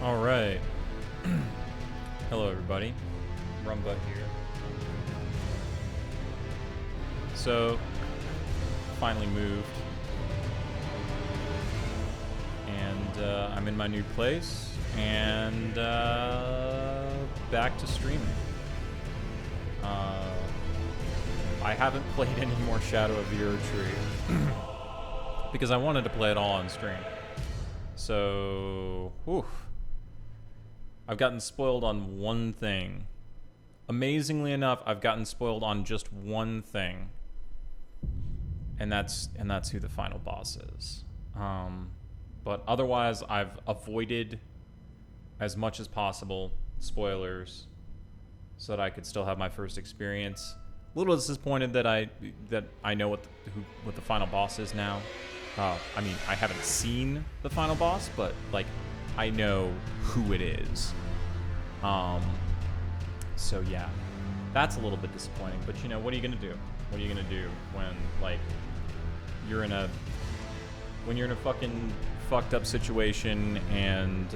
All right. Hello, everybody. Rumbutt here. So, finally moved, and I'm in my new place, and back to streaming. I haven't played any more Shadow of the Erdtree because I wanted to play it all on stream. So, whew. I've gotten spoiled on one thing. Amazingly enough, I've gotten spoiled on just one thing, and that's who the final boss is. But otherwise, I've avoided as much as possible spoilers so that I could still have my first experience. A little disappointed that I know what the final boss is now. I mean, I haven't seen the final boss, but like I know who it is. So yeah, that's a little bit disappointing. But you know, what are you gonna do? What are you gonna do when like you're in a fucking fucked up situation and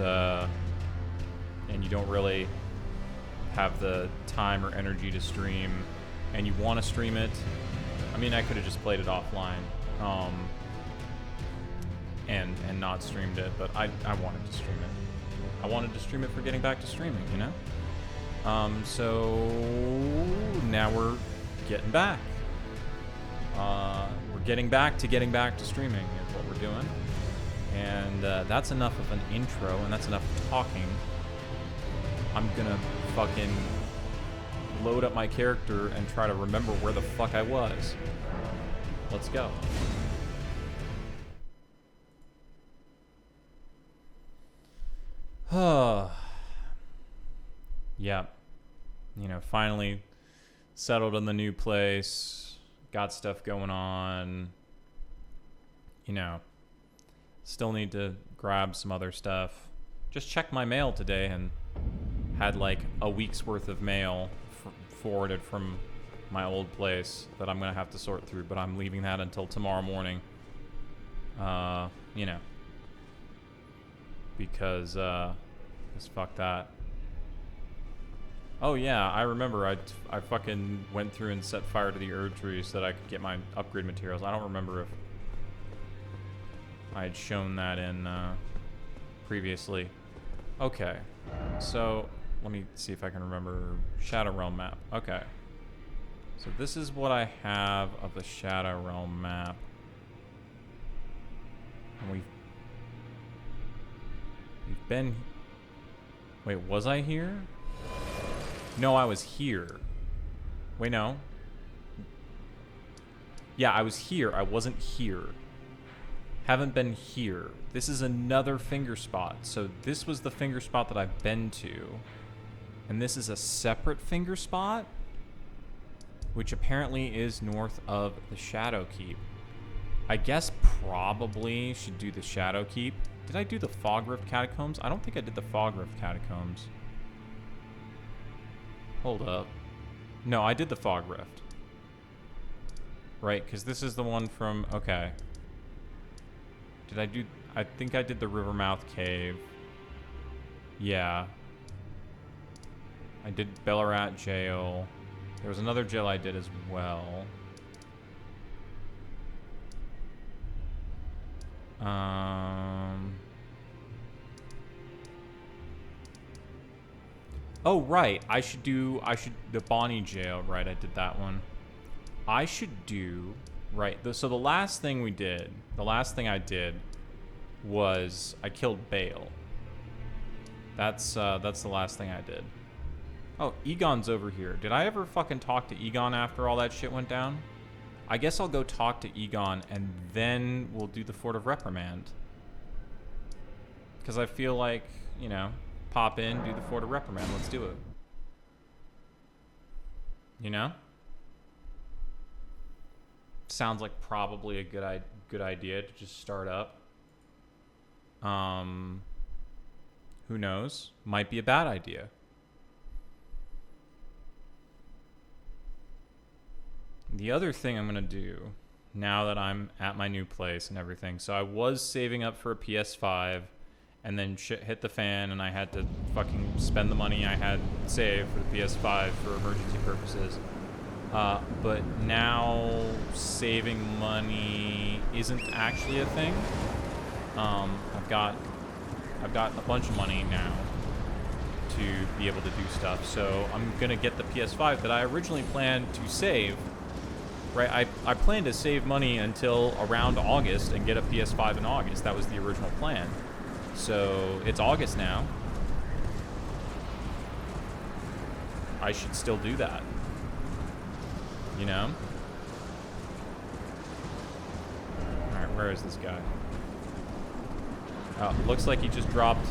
you don't really have the time or energy to stream, and you want to stream it? I mean, I could have just played it offline, and not streamed it, but I wanted to stream it. I wanted to stream it for getting back to streaming, you know? So now we're getting back. We're getting back to streaming is what we're doing. And that's enough of an intro, and that's enough talking. I'm gonna fucking load up my character and try to remember where the fuck I was. Let's go. Yeah. You know, finally settled in the new place, got stuff going on. You know, still need to grab some other stuff. Just checked my mail today and had like a week's worth of mail forwarded from my old place that I'm gonna have to sort through, but I'm leaving that until tomorrow morning. You know, because fuck that. Oh yeah, I remember I fucking went through and set fire to the Erdtree so that I could get my upgrade materials. I don't remember if I had shown that in previously. Okay, so let me see if I can remember Shadow Realm map. Okay, so this is what I have of the Shadow Realm map. And we've been... Wait, was I here? No, I was here. Wait, no. Yeah, I was here. I wasn't here. Haven't been here. This is another finger spot. So this was the finger spot that I've been to. And this is a separate finger spot, which apparently is north of the Shadow Keep. I guess probably should do the Shadow Keep. Did I do the Fog Rift Catacombs? I don't think I did the Fog Rift Catacombs. Hold up. No, I did the Fog Rift. Right, because this is the one from... Okay. Did I do... I think I did the Rivermouth Cave. Yeah. I did Bellarat Jail. There was another jail I did as well. Oh, right. I should the Bonnie jail. Right, I did that one. I should do... Right, so the last thing I did was I killed Bale. That's the last thing I did. Oh, Egon's over here. Did I ever fucking talk to Egon after all that shit went down? I guess I'll go talk to Egon and then we'll do the Fort of Reprimand. Because I feel like, you know, pop in, do the Fort of Reprimand. Let's do it. You know? Sounds like probably a good idea to just start up. Who knows? Might be a bad idea. The other thing I'm going to do, now that I'm at my new place and everything, so I was saving up for a PS5, and then shit hit the fan, and I had to fucking spend the money I had saved for the PS5 for emergency purposes. But now saving money isn't actually a thing. I've got a bunch of money now to be able to do stuff. So I'm gonna get the PS5 that I originally planned to save. Right, I planned to save money until around August and get a PS5 in August. That was the original plan. So it's August now. I should still do that. You know? Alright, where is this guy? Oh, looks like he just dropped,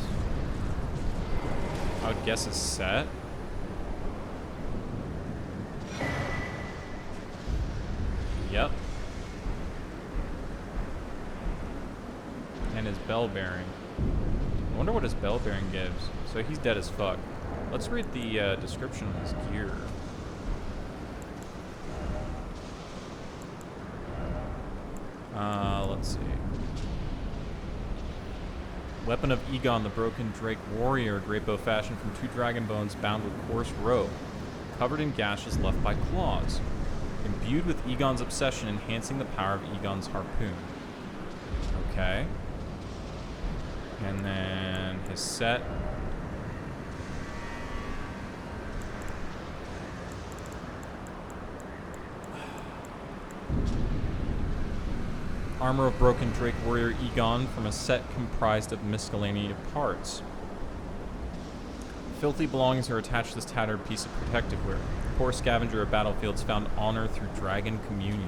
I would guess, a set. Yep. And his bell bearing. I wonder what his bell bearing gives. So he's dead as fuck. Let's read the description of his gear. Let's see. Weapon of Egon, the Broken Drake Warrior, great bow fashioned from 2 dragon bones bound with coarse rope, covered in gashes left by claws. Imbued with Egon's obsession, enhancing the power of Egon's harpoon. Okay. And then his set. Armor of Broken Drake Warrior Egon from a set comprised of miscellaneous parts. Filthy belongings are attached to this tattered piece of protective wear. Poor scavenger of battlefields found honor through dragon communion.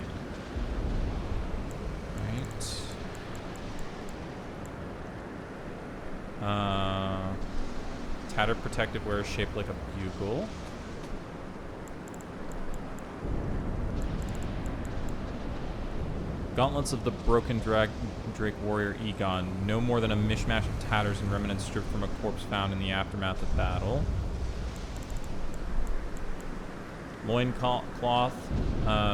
Right. Tattered protective wear is shaped like a bugle. Gauntlets of the Broken Drake Warrior Egon. No more than a mishmash of tatters and remnants stripped from a corpse found in the aftermath of battle. Loincloth,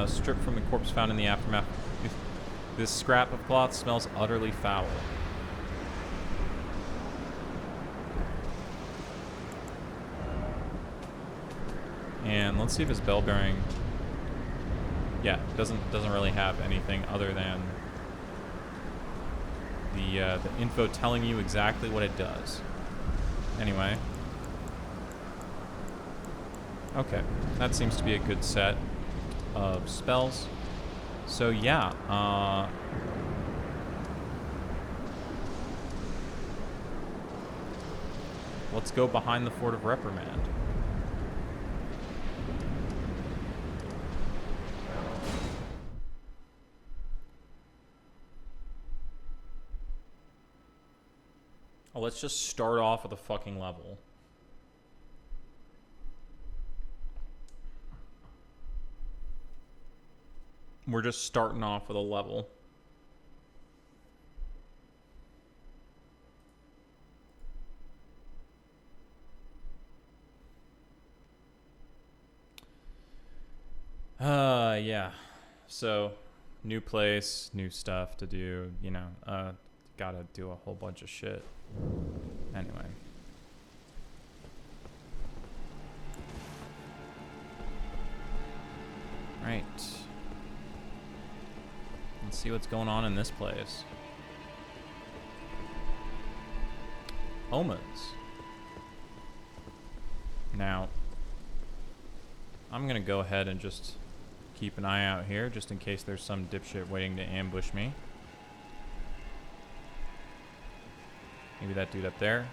stripped from the corpse found in the aftermath. This scrap of cloth smells utterly foul. And let's see if his bell bearing. Yeah, doesn't really have anything other than the info telling you exactly what it does. Anyway. Okay, that seems to be a good set of spells. So yeah, let's go behind the Fort of Reprimand. Oh, let's just start off with a fucking level. We're just starting off with a level. Yeah. So, new place, new stuff to do, you know, gotta do a whole bunch of shit. Anyway. Right. Let's see what's going on in this place. Omens. Now, I'm gonna go ahead and just keep an eye out here, just in case there's some dipshit waiting to ambush me. Maybe that dude up there.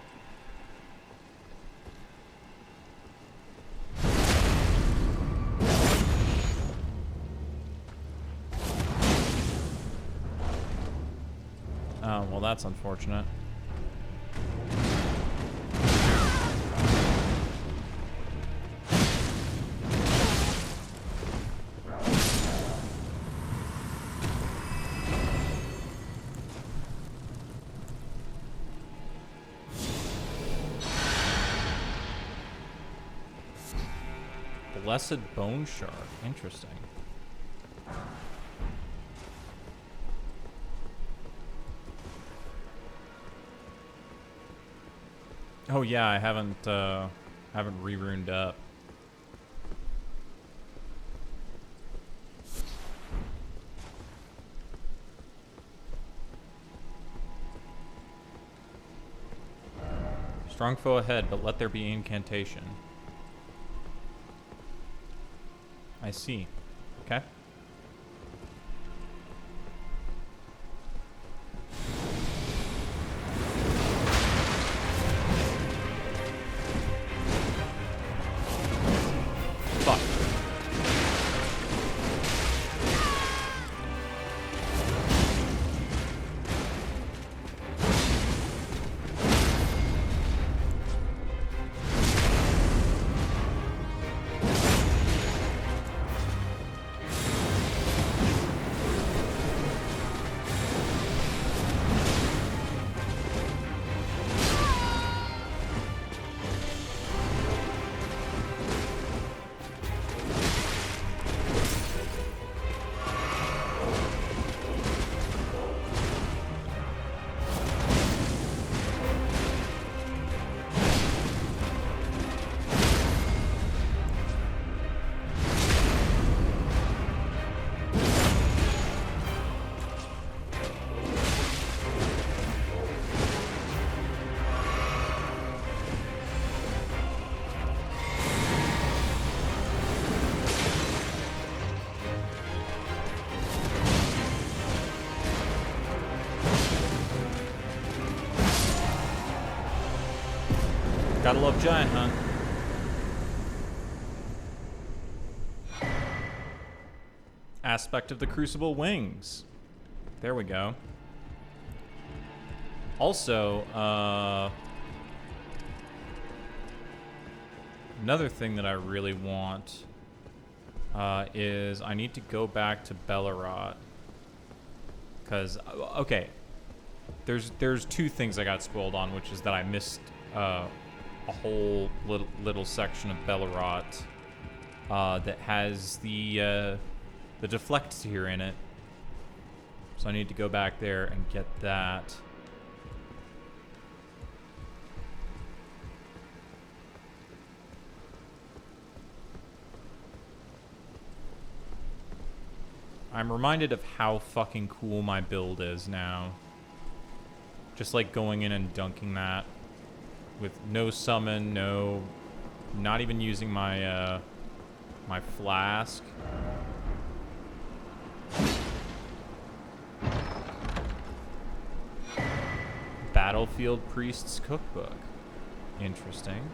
Oh, well, that's unfortunate. Blessed Bone Shard. Interesting. Oh yeah, I haven't re-runed up. Strong foe ahead, but let there be incantation. I see. Okay. Fuck. Gotta love Giant Hunt. Aspect of the Crucible wings. There we go. Also, another thing that I really want is I need to go back to Bellerot. Because, okay, there's two things I got spoiled on, which is that I missed a whole little section of Bellerot that has the deflect tier in it. So I need to go back there and get that. I'm reminded of how fucking cool my build is now. Just like going in and dunking that with no summon, not even using my my flask. Battlefield Priest's Cookbook. Interesting.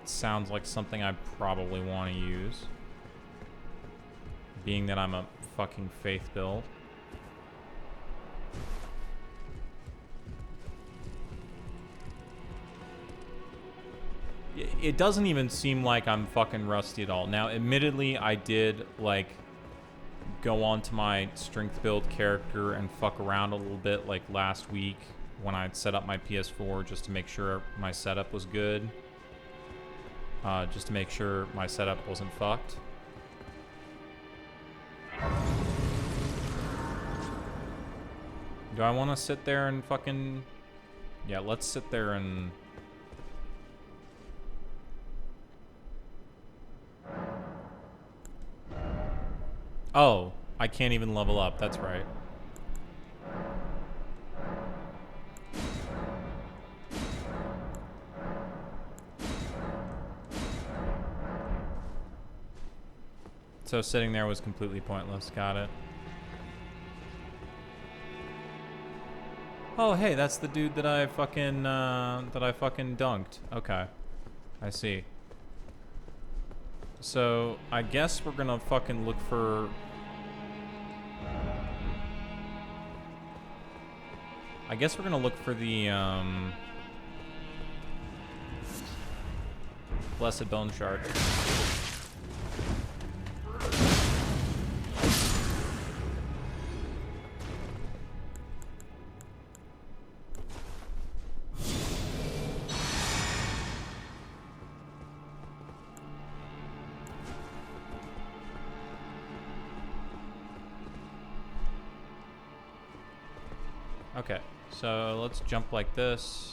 Sounds like something I probably want to use. Being that I'm a fucking faith build. It doesn't even seem like I'm fucking rusty at all. Now, admittedly, I did, like, go on to my strength build character and fuck around a little bit, like, last week when I'd set up my PS4 just to make sure my setup was good. Just to make sure my setup wasn't fucked. Do I want to sit there and fucking... Yeah, let's sit there and... Oh, I can't even level up. That's right. So sitting there was completely pointless. Got it. Oh, hey, that's the dude that I fucking dunked. Okay, I see. So I guess we're gonna fucking look for. I guess we're gonna look for the Blessed Bone Shard. Okay, so let's jump like this.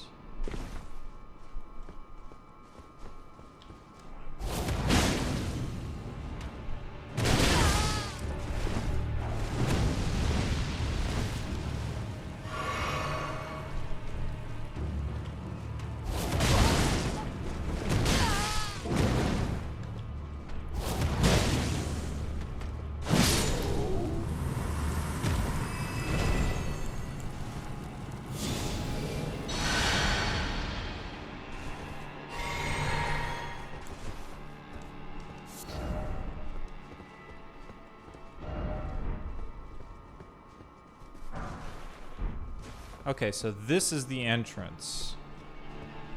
Okay, so this is the entrance,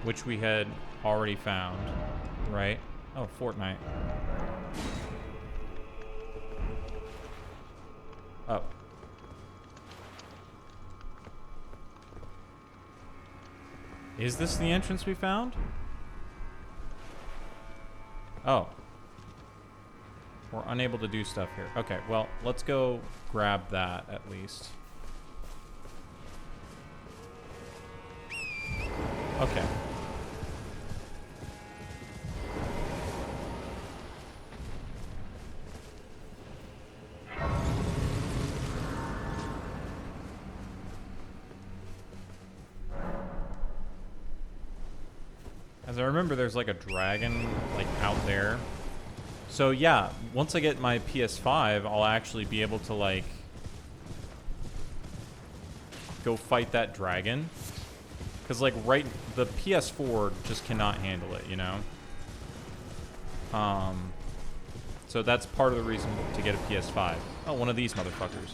which we had already found, right? Oh, Fortnite. Oh. Is this the entrance we found? Oh. We're unable to do stuff here. Okay, well, let's go grab that at least. Okay. As I remember, there's like a dragon like out there. So yeah, once I get my PS5, I'll actually be able to like go fight that dragon. Because like the PS4 just cannot handle it, you know? So that's part of the reason to get a PS5. Oh, one of these motherfuckers.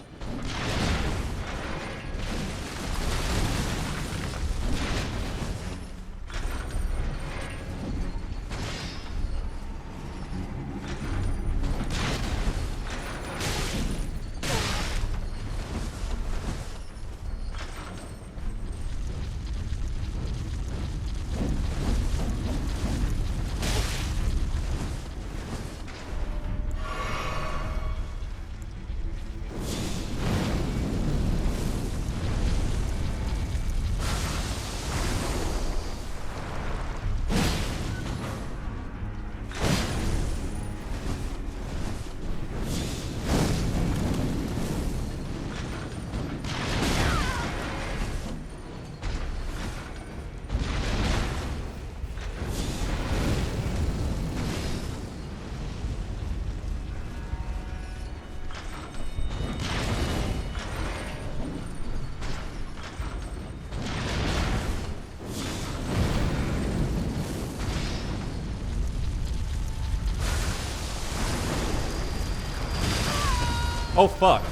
Oh, fuck.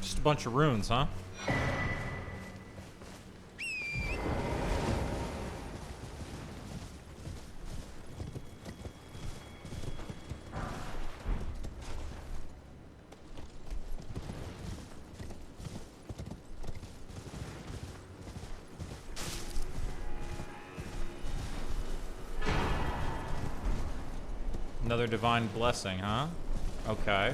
Just a bunch of runes, huh? Another divine blessing, huh? Okay.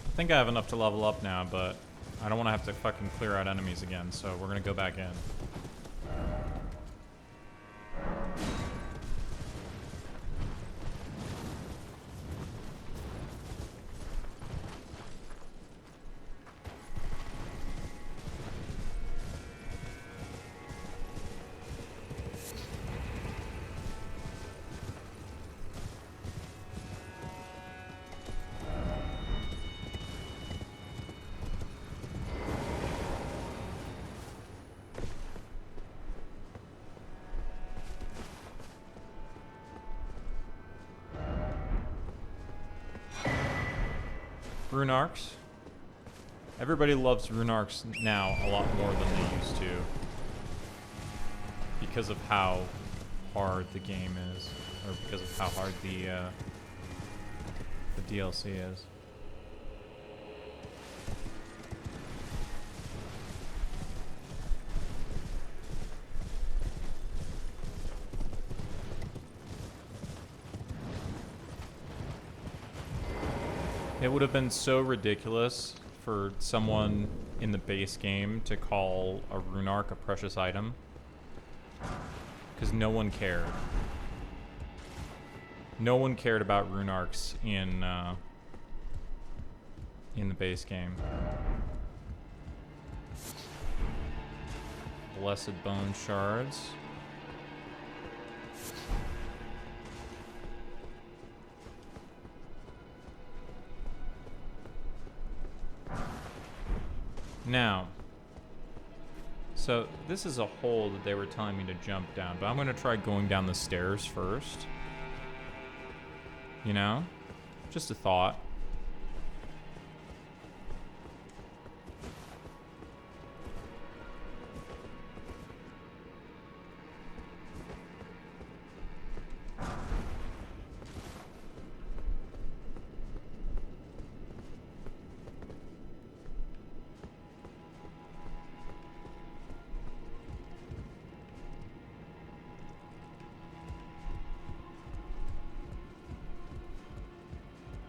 I think I have enough to level up now, but I don't want to have to fucking clear out enemies again, so we're gonna go back in. Rune arcs. Everybody loves rune arcs now a lot more than they used to because of how hard the game is, or because of how hard the DLC is. It would have been so ridiculous for someone in the base game to call a rune arc a precious item, because no one cared. No one cared about rune arcs in the base game. Blessed bone shards. Now, so this is a hole that they were telling me to jump down, but I'm going to try going down the stairs first. You know? Just a thought.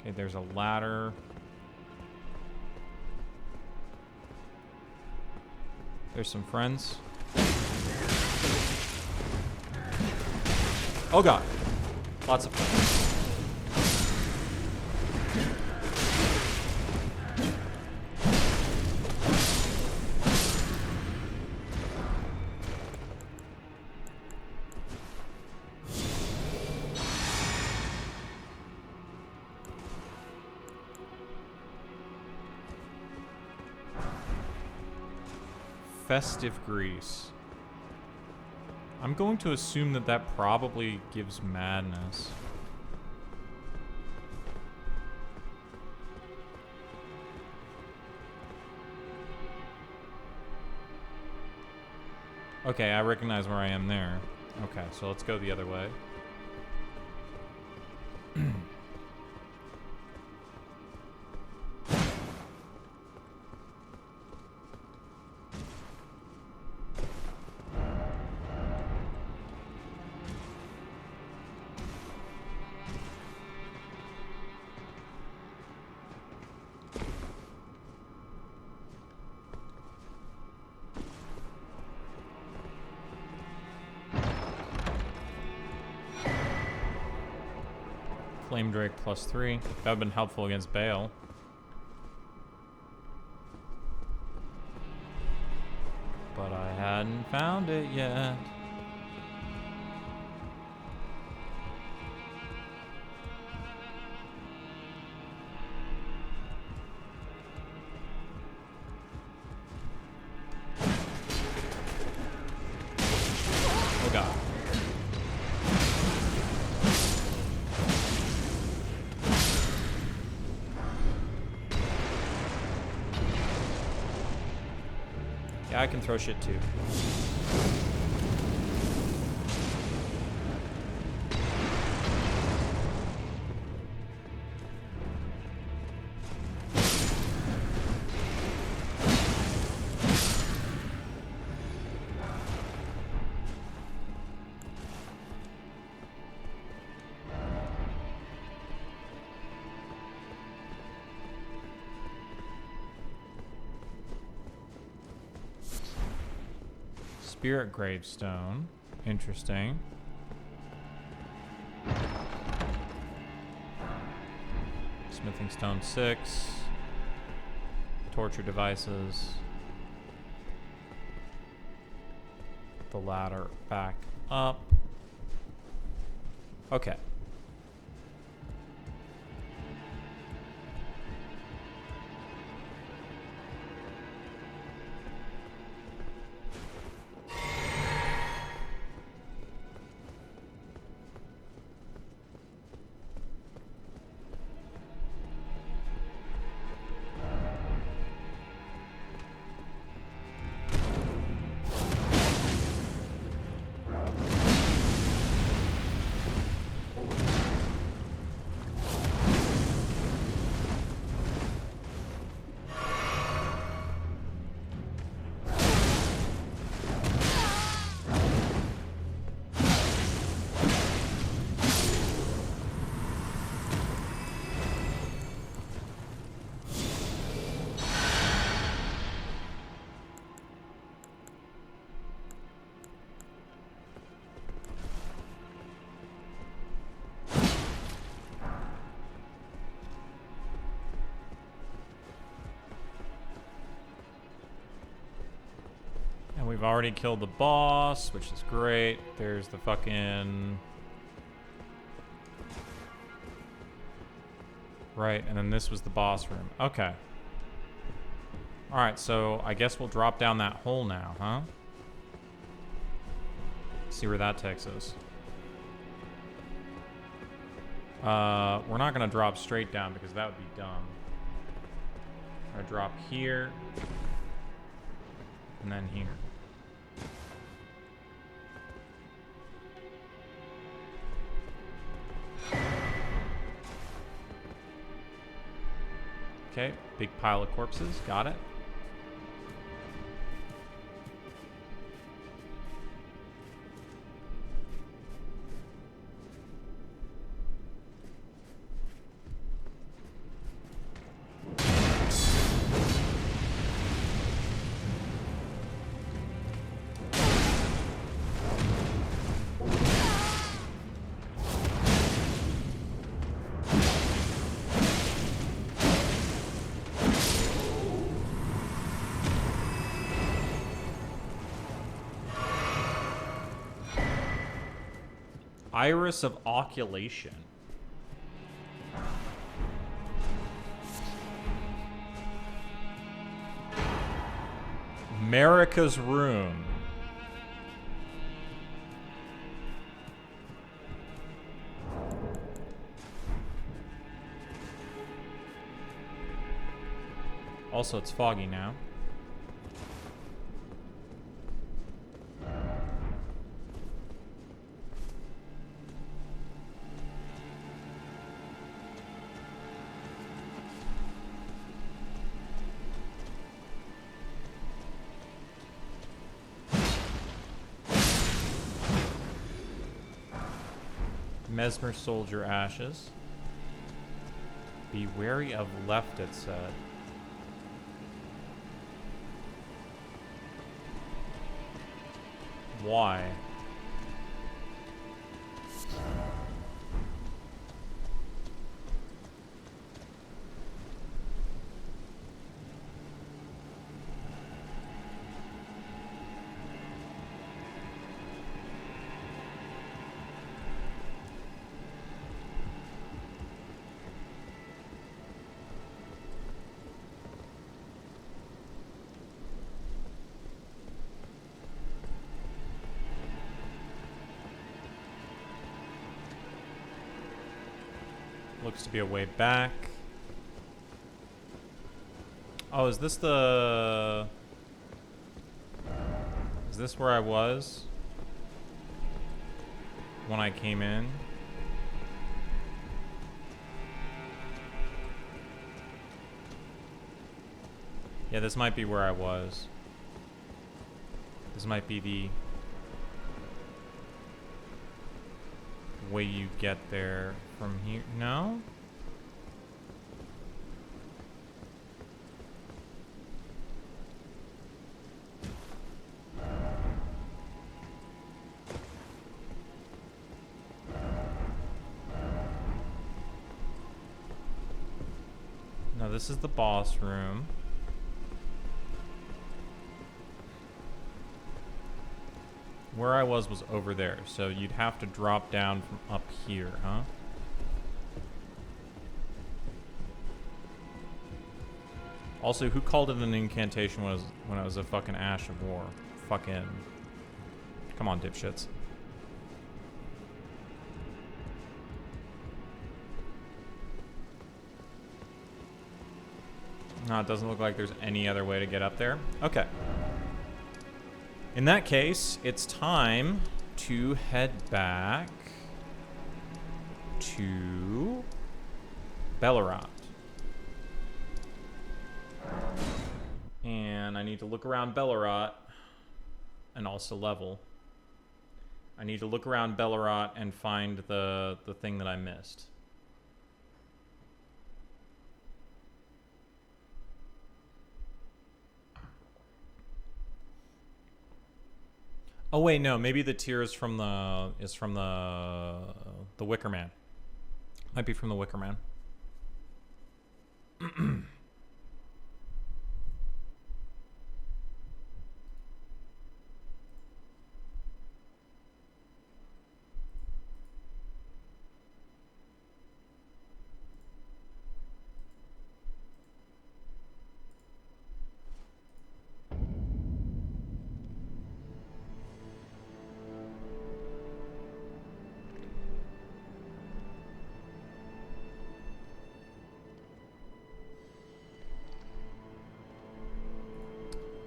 Okay, there's a ladder. There's some friends. Oh god. Lots of friends. Festive grease. I'm going to assume that that probably gives madness. Okay, I recognize where I am there. Okay, so let's go the other way. Flame Drake +3. That would have been helpful against Bale. But I hadn't found it yet. Oh god. I can throw shit too. Spirit gravestone. Interesting. Smithing stone 6. Torture devices. The ladder back up. Okay. We've already killed the boss, which is great. There's the fucking... Right, and then this was the boss room. Okay. Alright, so I guess we'll drop down that hole now, huh? See where that takes us. We're not gonna drop straight down because that would be dumb. We're gonna drop here. And then here. Okay, big pile of corpses. Got it. Iris of Oculation. Marika's Rune. Also, it's foggy now. Mesmer Soldier Ashes. Be wary of left, it said. Why? Looks to be a way back. Oh, is this the... Is this where I was when I came in? Yeah, this might be where I was. This might be the way you get there from here. No? No, this is the boss room. Where I was over there, so you'd have to drop down from up here, huh? Also, who called it an incantation when it was a fucking Ash of War? Fucking... Come on, dipshits. No, it doesn't look like there's any other way to get up there. Okay. In that case, it's time to head back to Bellerot. And I need to look around Bellerot and also level. I need to look around Bellerot and find the thing that I missed. Oh wait, no. Maybe the tear is from the Wicker Man. Might be from the Wicker Man.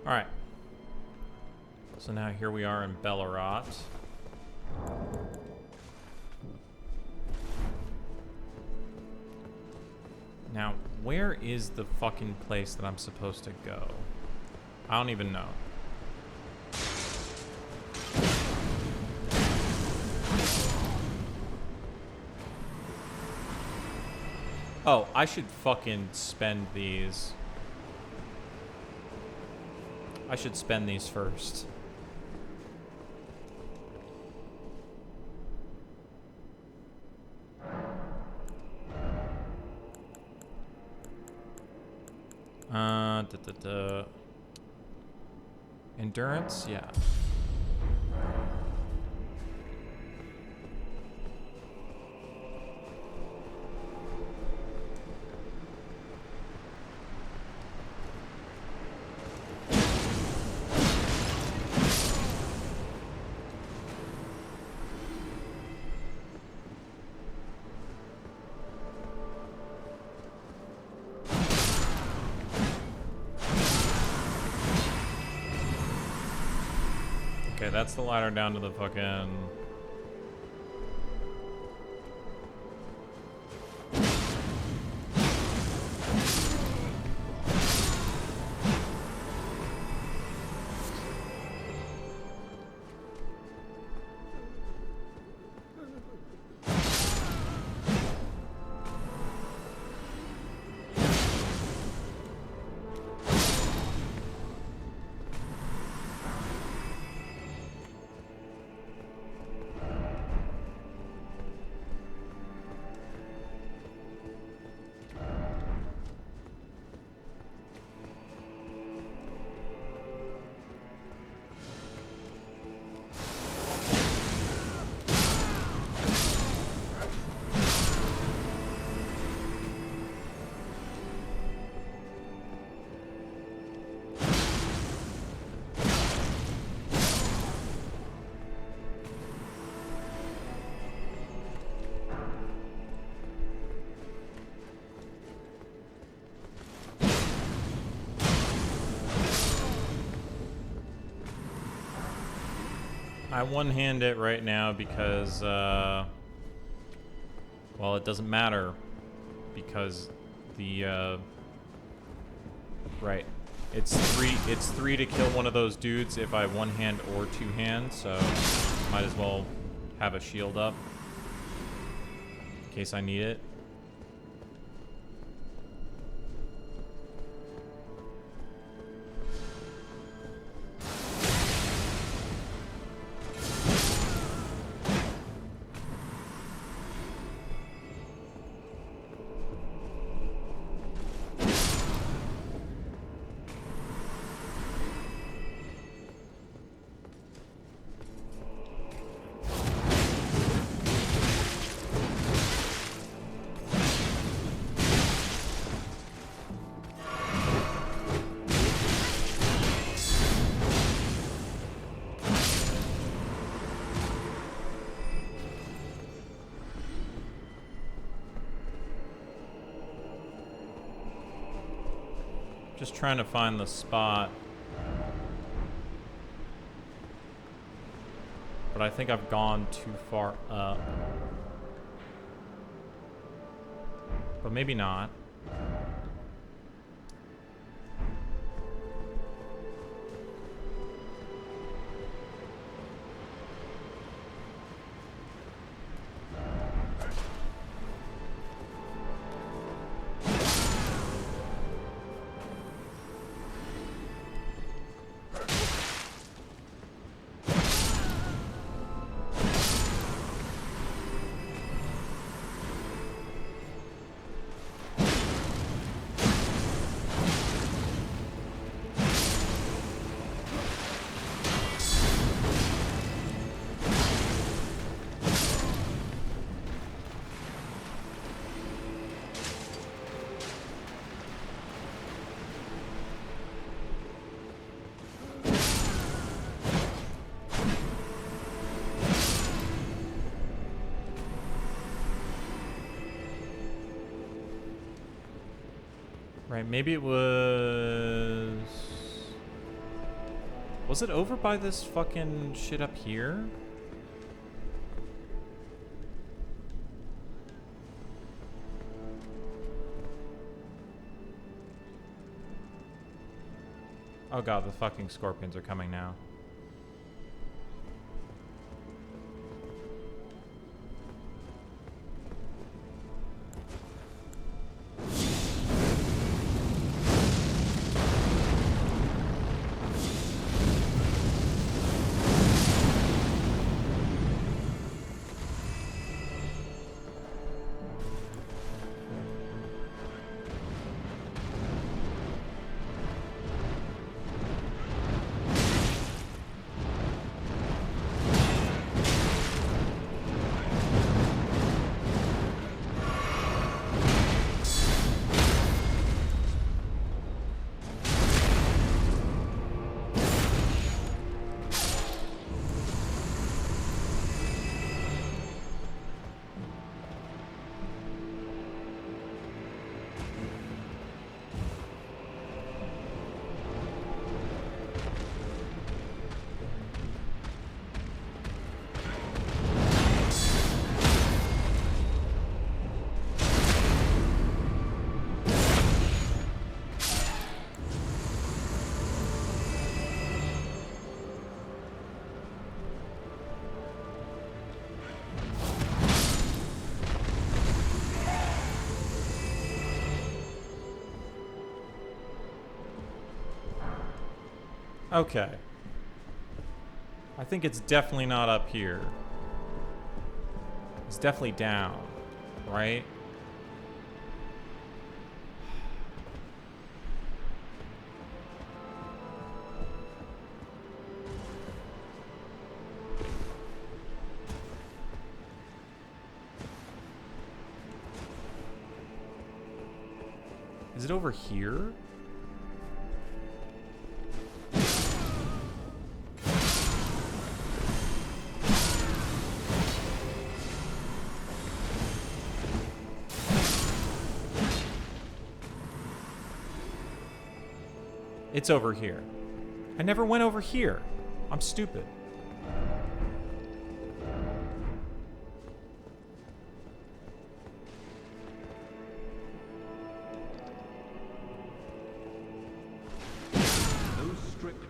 Alright. So now here we are in Bellerot. Now, where is the fucking place that I'm supposed to go? I don't even know. Oh, I should fucking spend these. I should spend these first. Endurance? Yeah. Okay, that's the ladder down to the fucking... I one-hand it right now because, well, it doesn't matter because the, right. It's three to kill one of those dudes if I one-hand or two-hand, so might as well have a shield up in case I need it. Just trying to find the spot. But I think I've gone too far up. But maybe not. Right, maybe it was... Was it over by this fucking shit up here? Oh god, the fucking scorpions are coming now. Okay. I think it's definitely not up here. It's definitely down, right? Is it over here? It's over here. I never went over here. I'm stupid.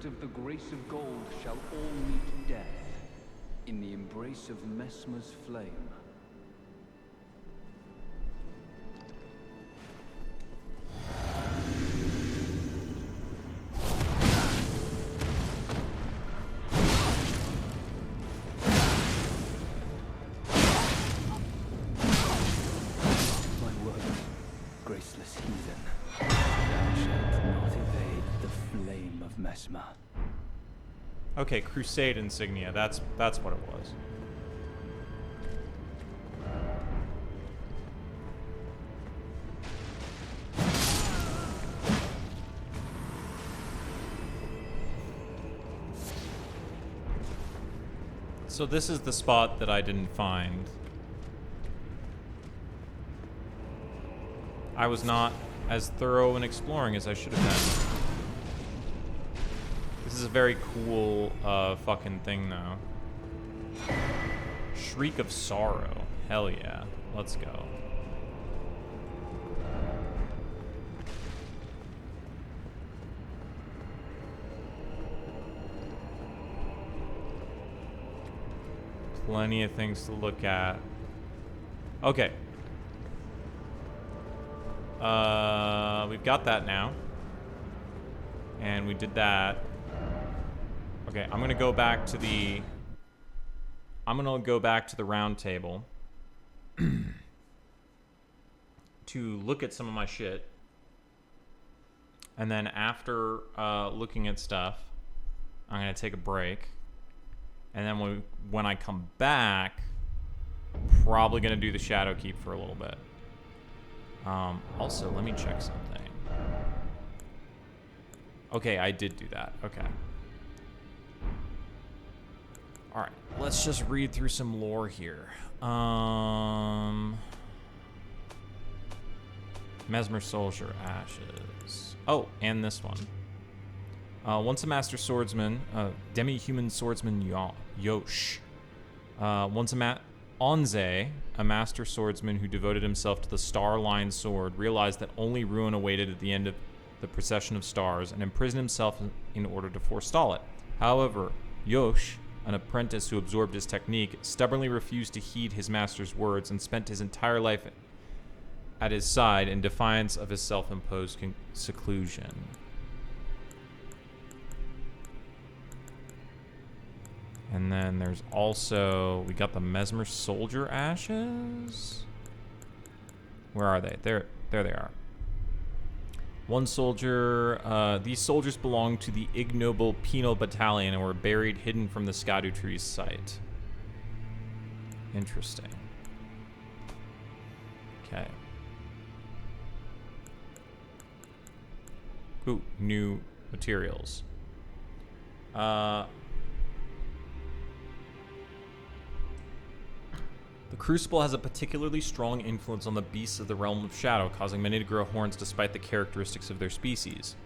of the grace of gold shall all meet death in the embrace of Messmer's flame. My word, graceless heathen, thou shalt not evade the flame of Messmer. Okay, Crusade insignia. That's what it was. So this is the spot that I didn't find. I was not as thorough in exploring as I should have been. This is a very cool fucking thing, though. Shriek of Sorrow. Hell yeah. Let's go. Plenty of things to look at. Okay. We've got that now. And we did that. Okay, I'm gonna go back to the round table to look at some of my shit. And then after looking at stuff, I'm gonna take a break. And then when I come back, probably gonna do the Shadow Keep for a little bit. Also, let me check something. Okay, I did do that. Okay. Alright, let's just read through some lore here. Messmer Soldier Ashes. Oh, and this one. Once a master swordsman, demi-human swordsman Yosh. Once Onze, a master swordsman who devoted himself to the star-line sword, realized that only ruin awaited at the end of the procession of stars and imprisoned himself in order to forestall it. However, Yosh, an apprentice who absorbed his technique, stubbornly refused to heed his master's words and spent his entire life at his side in defiance of his self-imposed seclusion. And then there's also, we got the Messmer Soldier Ashes. Where are they? There they are. One soldier, these soldiers belonged to the ignoble penal battalion and were buried hidden from the Erdtree's site. Interesting. Okay. Ooh, new materials. The Crucible has a particularly strong influence on the beasts of the realm of shadow, causing many to grow horns despite the characteristics of their species.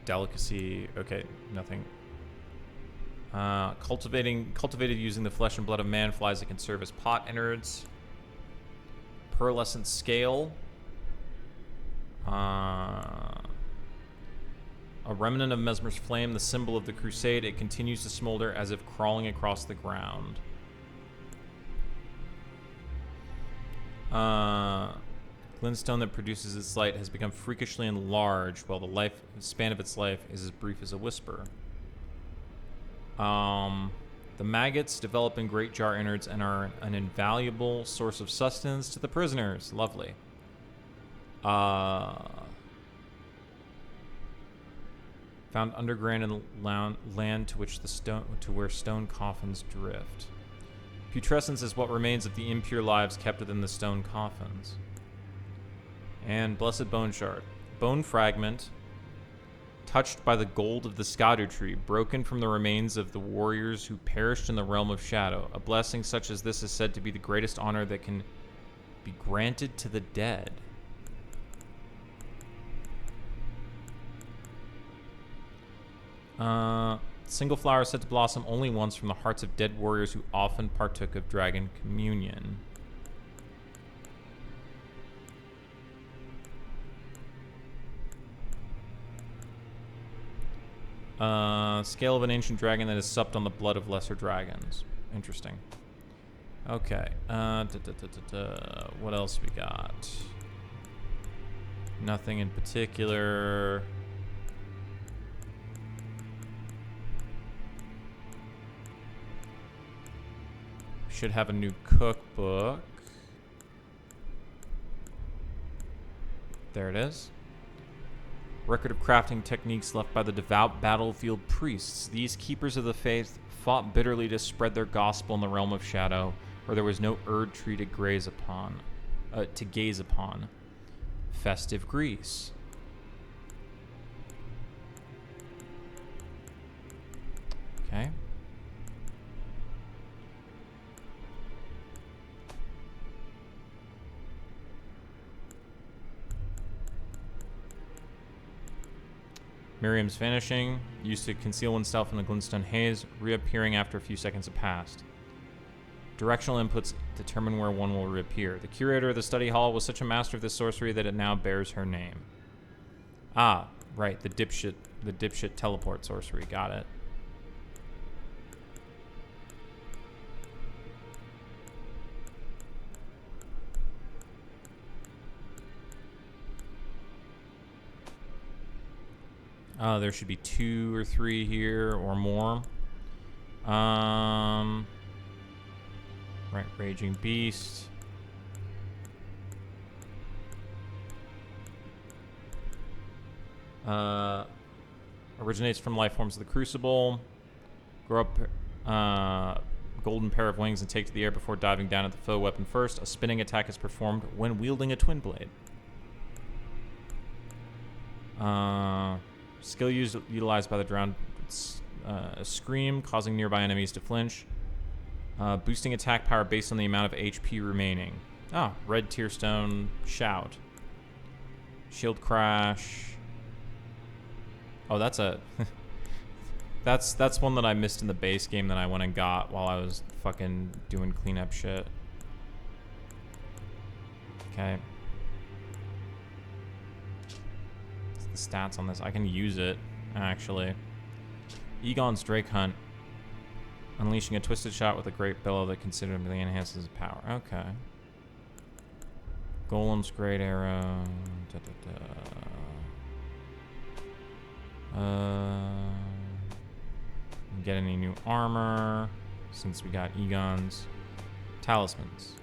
Delicacy, okay, nothing. Cultivated using the flesh and blood of man-flies that can serve as pot innards. Pearlescent scale. A remnant of Messmer's flame, the symbol of the crusade. It continues to smolder as if crawling across the ground. Glintstone that produces its light has become freakishly enlarged, while the span of its life is as brief as a whisper. The maggots develop in great jar innards and are an invaluable source of sustenance to the prisoners. Lovely. Found underground in land to where stone coffins drift. Putrescence is what remains of the impure lives kept within the stone coffins. And Blessed Bone Shard. Bone fragment, touched by the gold of the Erdtree, broken from the remains of the warriors who perished in the realm of shadow. A blessing such as this is said to be the greatest honor that can be granted to the dead. Single flower said to blossom only once from the hearts of dead warriors who often partook of dragon communion. Scale of an ancient dragon that is supped on the blood of lesser dragons. Interesting. Okay. What else we got? Nothing in particular. Should have a new cookbook. There it is. Record of crafting techniques left by the devout battlefield priests. These keepers of the faith fought bitterly to spread their gospel in the realm of shadow, where there was no Erdtree to gaze upon. Festive Greece. Okay. Miriam's vanishing, used to conceal oneself in the glintstone haze, reappearing after a few seconds have passed. Directional inputs determine where one will reappear. The curator of the study hall was such a master of this sorcery that it now bears her name. Ah, right, the dipshit teleport sorcery. Got it. There should be 2 or 3 here or more. Right, Raging Beast. Originates from life forms of the Crucible. Grow up golden pair of wings and take to the air before diving down at the foe weapon first. A spinning attack is performed when wielding a twin blade. Skill utilized by the drowned scream, causing nearby enemies to flinch. Boosting attack power based on the amount of HP remaining. Ah, red tear stone, shout. Shield crash. Oh, that's a that's one that I missed in the base game that I went and got while I was fucking doing cleanup shit. Okay. Stats on this. I can use it, actually. Egon's Drake Hunt. Unleashing a twisted shot with a great billow that considerably enhances his power. Okay. Golem's Great Arrow. Get any new armor since we got Egon's. Talismans.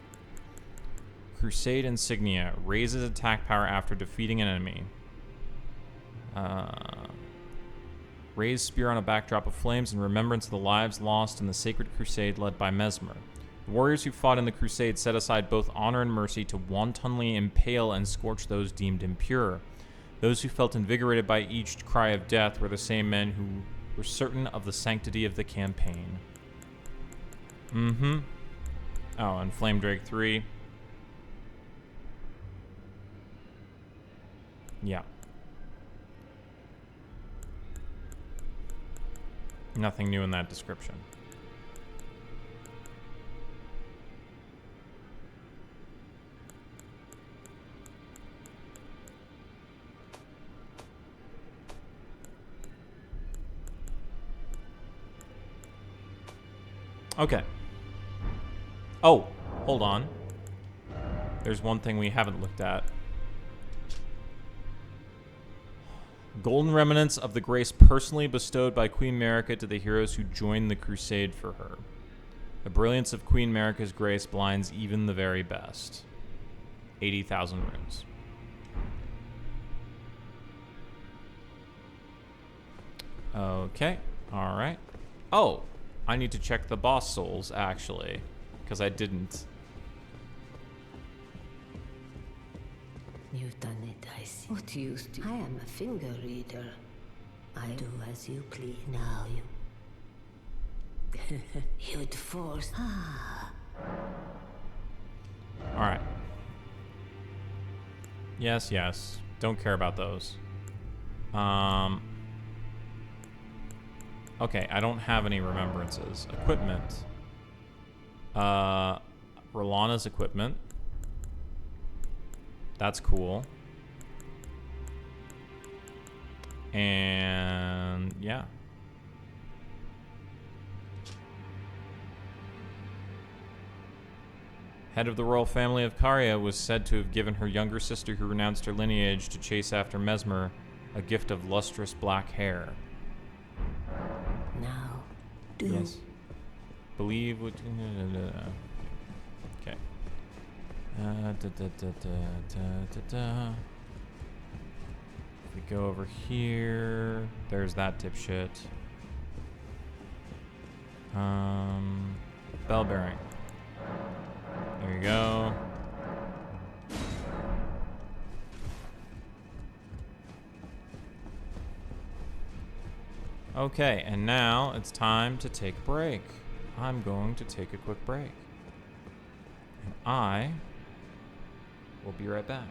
Crusade Insignia. Raises attack power after defeating an enemy. Raise spear on a backdrop of flames in remembrance of the lives lost in the sacred crusade led by Mesmer. The warriors who fought in the crusade set aside both honor and mercy to wantonly impale and scorch those deemed impure. Those who felt invigorated by each cry of death were the same men who were certain of the sanctity of the campaign. Mm-hmm. Oh, and Flame Drake 3. Yeah. Nothing new in that description. Okay. Oh, hold on. There's one thing we haven't looked at. Golden remnants of the grace personally bestowed by Queen Marika to the heroes who joined the crusade for her. The brilliance of Queen Marika's grace blinds even the very best. 80,000 runes. Okay, alright. Oh, I need to check the boss souls, actually, because I didn't. You've done it, I see. What use do I am a finger reader. I do as you please. Now you... You'd force... Alright. Yes, yes. Don't care about those. Okay, I don't have any remembrances. Equipment. Rolana's equipment. That's cool. And yeah, Head of the royal family of Caria, was said to have given her younger sister who renounced her lineage to chase after Mesmer a gift of lustrous black hair. Now, do. Yes. Believe what... Okay. If we go over here, there's that dipshit. Bell bearing. There you go. Okay, and now it's time to take a break. I'm going to take a quick break. And I will be right back.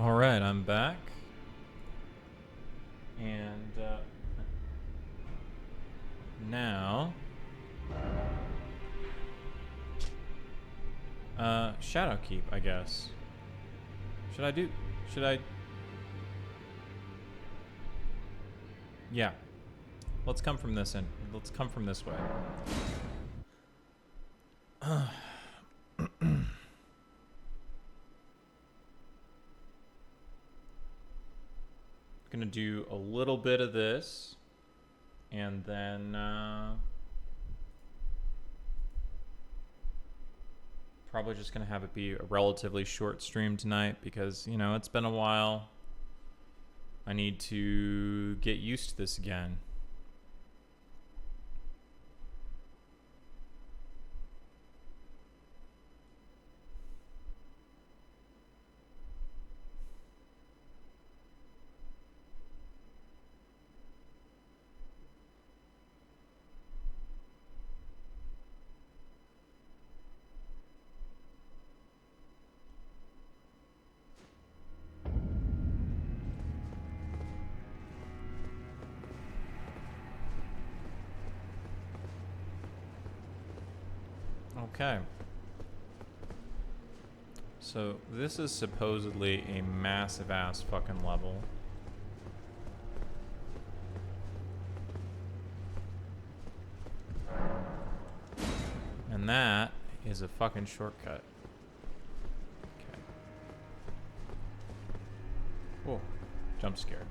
Alright, I'm back. And now Shadow Keep, I guess. Should I Yeah. Let's come from this end. Let's come from this way. Gonna do a little bit of this, and then probably just gonna have it be a relatively short stream tonight because, you know, it's been a while. I need to get used to this again. Okay. So this is supposedly a massive ass fucking level. And that is a fucking shortcut. Okay. Oh, jump scared.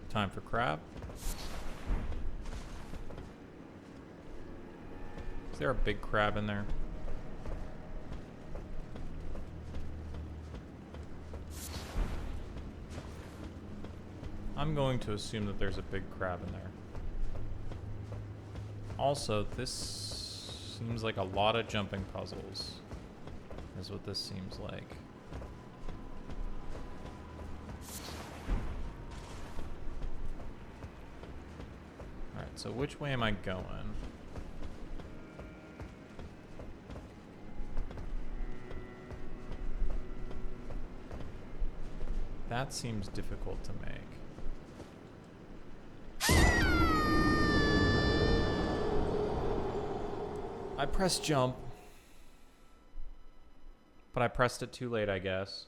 Time for crab. Is there a big crab in there? I'm going to assume that there's a big crab in there. Also, this seems like a lot of jumping puzzles, is what this seems like. Alright, so which way am I going? That seems difficult to make. I pressed jump, but I pressed it too late, I guess.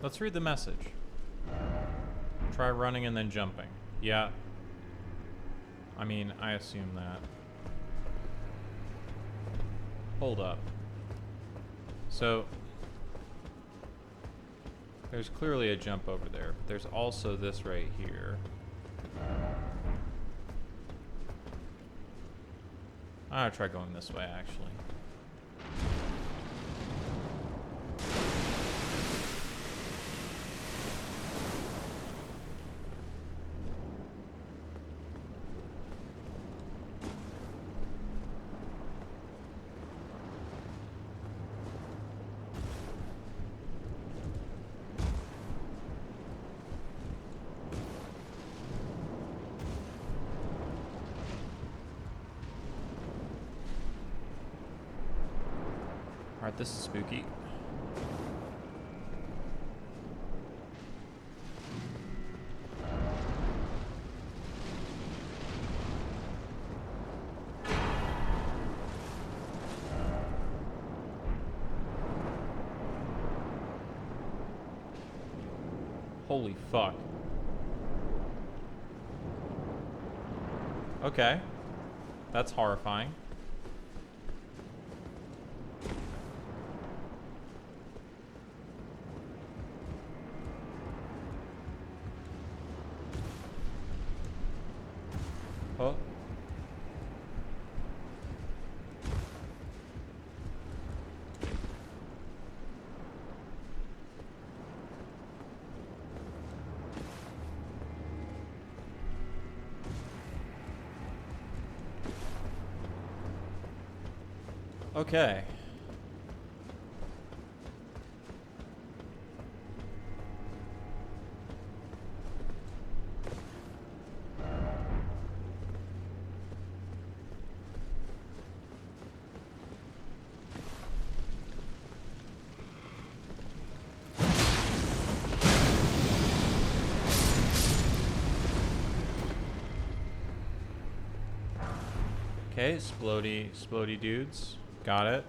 Let's read the message. Try running and then jumping. Yeah. I mean, I assume that. Hold up. So, there's clearly a jump over there, but there's also this right here. I'm gonna try going this way, actually. Alright, this is spooky. Holy fuck. Okay. That's horrifying. Oh. Okay. Okay, splody dudes. Got it.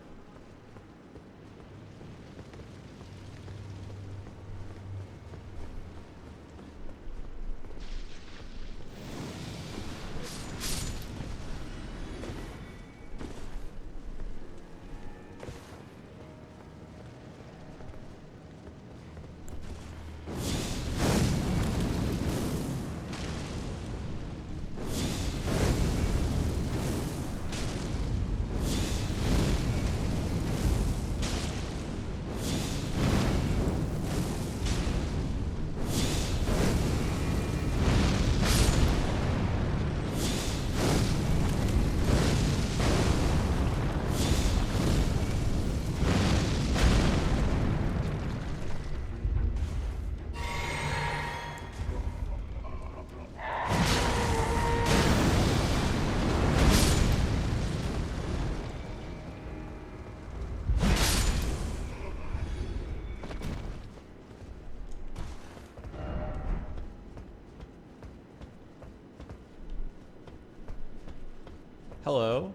Hello.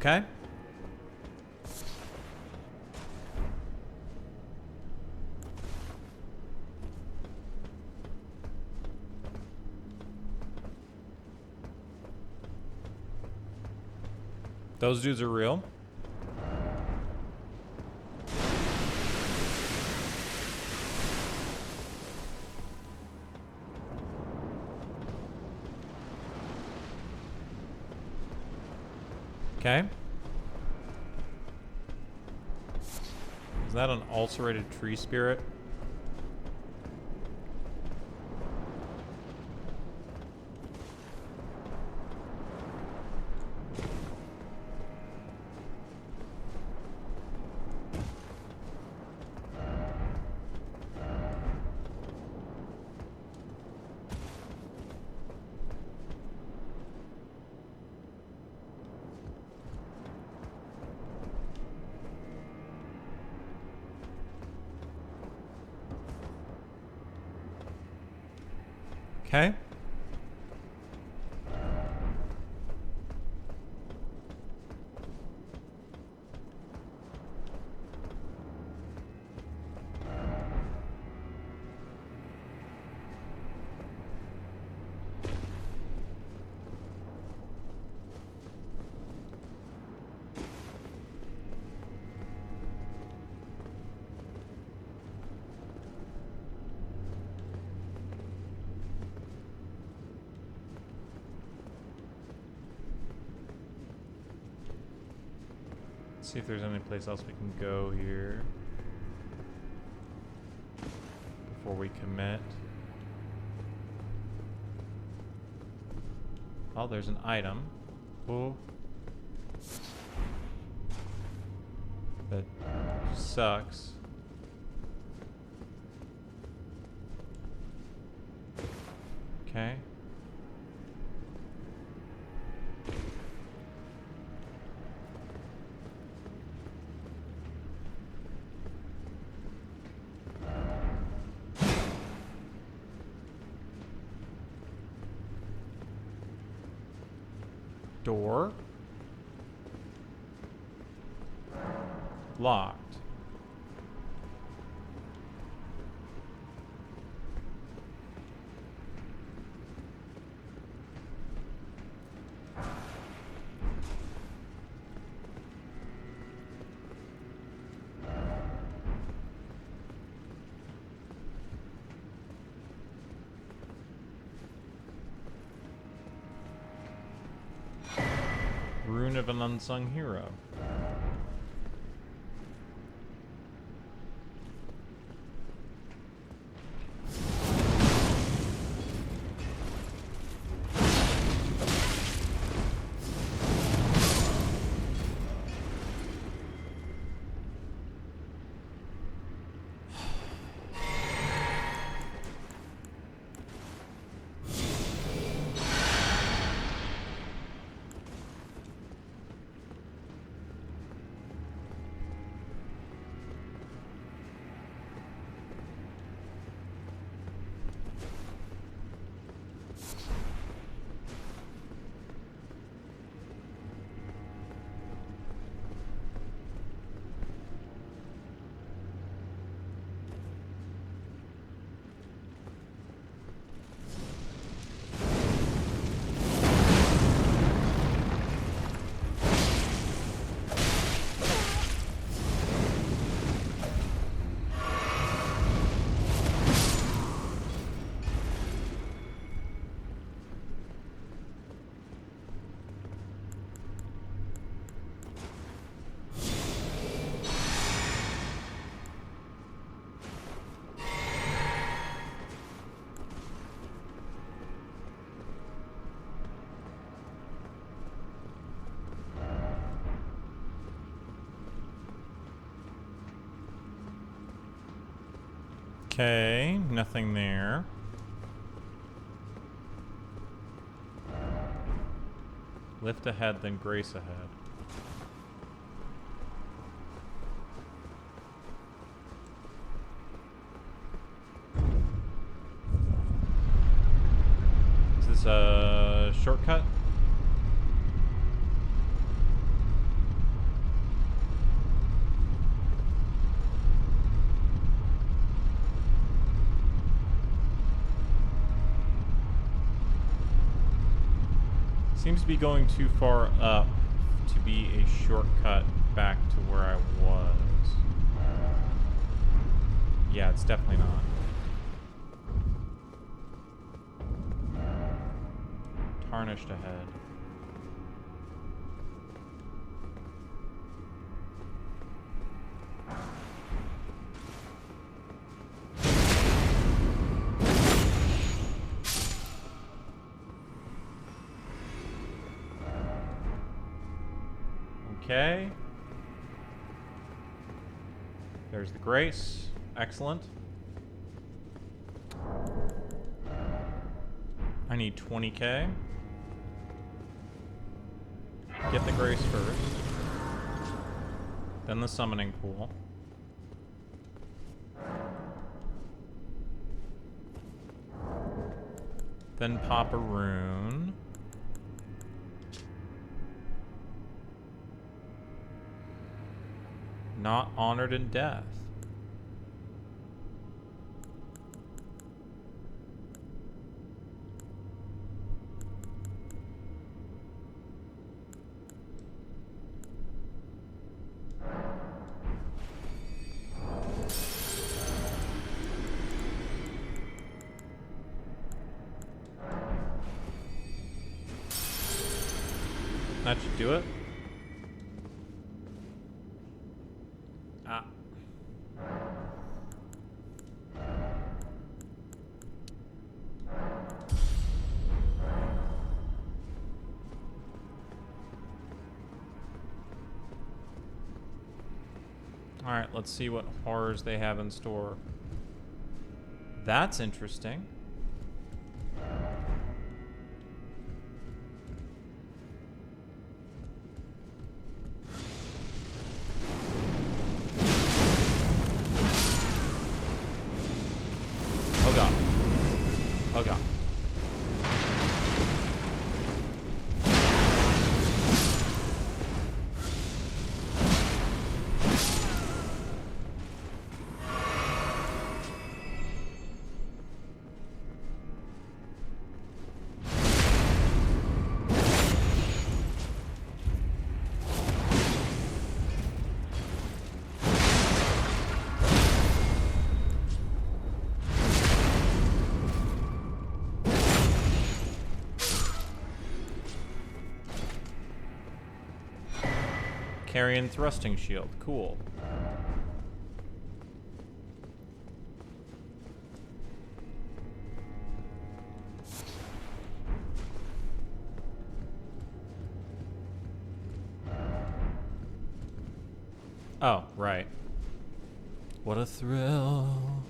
Okay. Those dudes are real. Okay. Is that an ulcerated tree spirit? Okay. See if there's any place else we can go here before we commit. Oh, there's an item. Oh. That sucks. Okay. Door. Locked. Rune of an unsung hero. Okay, nothing there. Lift ahead, then grace ahead. Is this a shortcut? Seems to be going too far up to be a shortcut back to where I was. Yeah, it's definitely not. Tarnished ahead. Okay. There's the grace. Excellent. I need 20k. Get the grace first. Then the summoning pool. Then pop a rune. Not honored in death. That should do it. Ah. Alright, let's see what horrors they have in store. That's interesting. Oh god. Oh god. Carrion thrusting shield. Cool. Oh, right. What a thrill.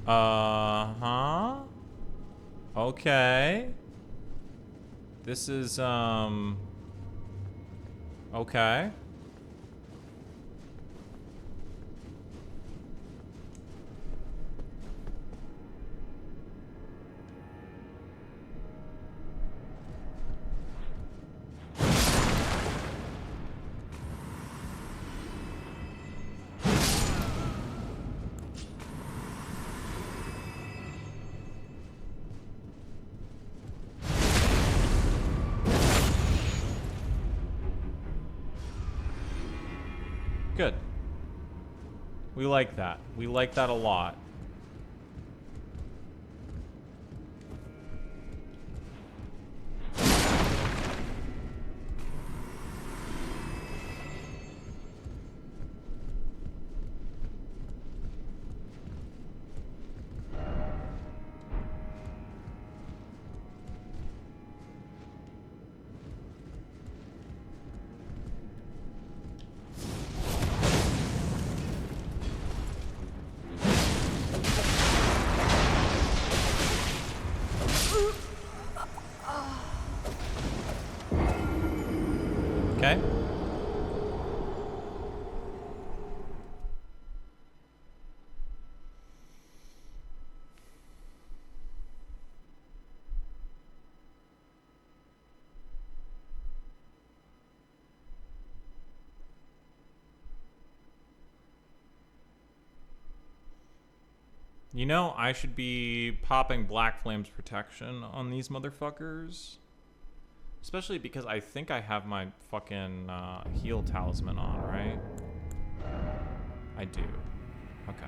Uh-huh. Okay. This is, okay. Good. We like that. We like that a lot. Okay. You know, I should be popping Black Flame's protection on these motherfuckers. Especially because I think I have my fucking heal talisman on, right? I do. Okay.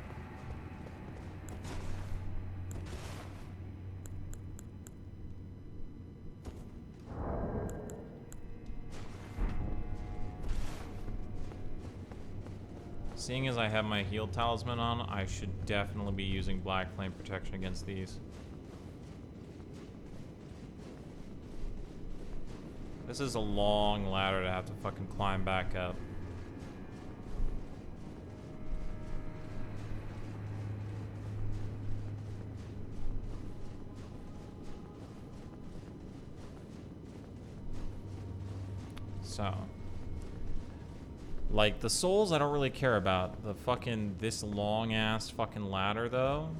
Seeing as I have my heal talisman on, I should definitely be using Black Flame protection against these. This is a long ladder to have to fucking climb back up. So, Like, the souls I don't really care about. The fucking, this long-ass fucking ladder, though.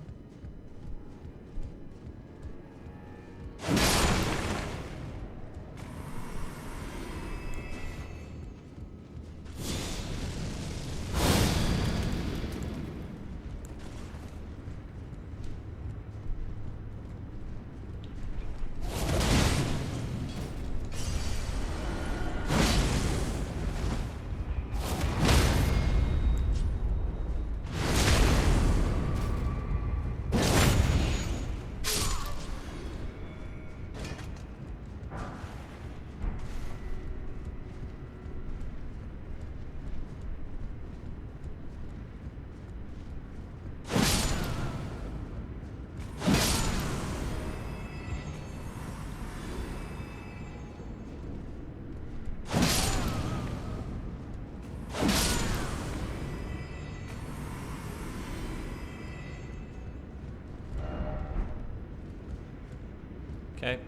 Okay.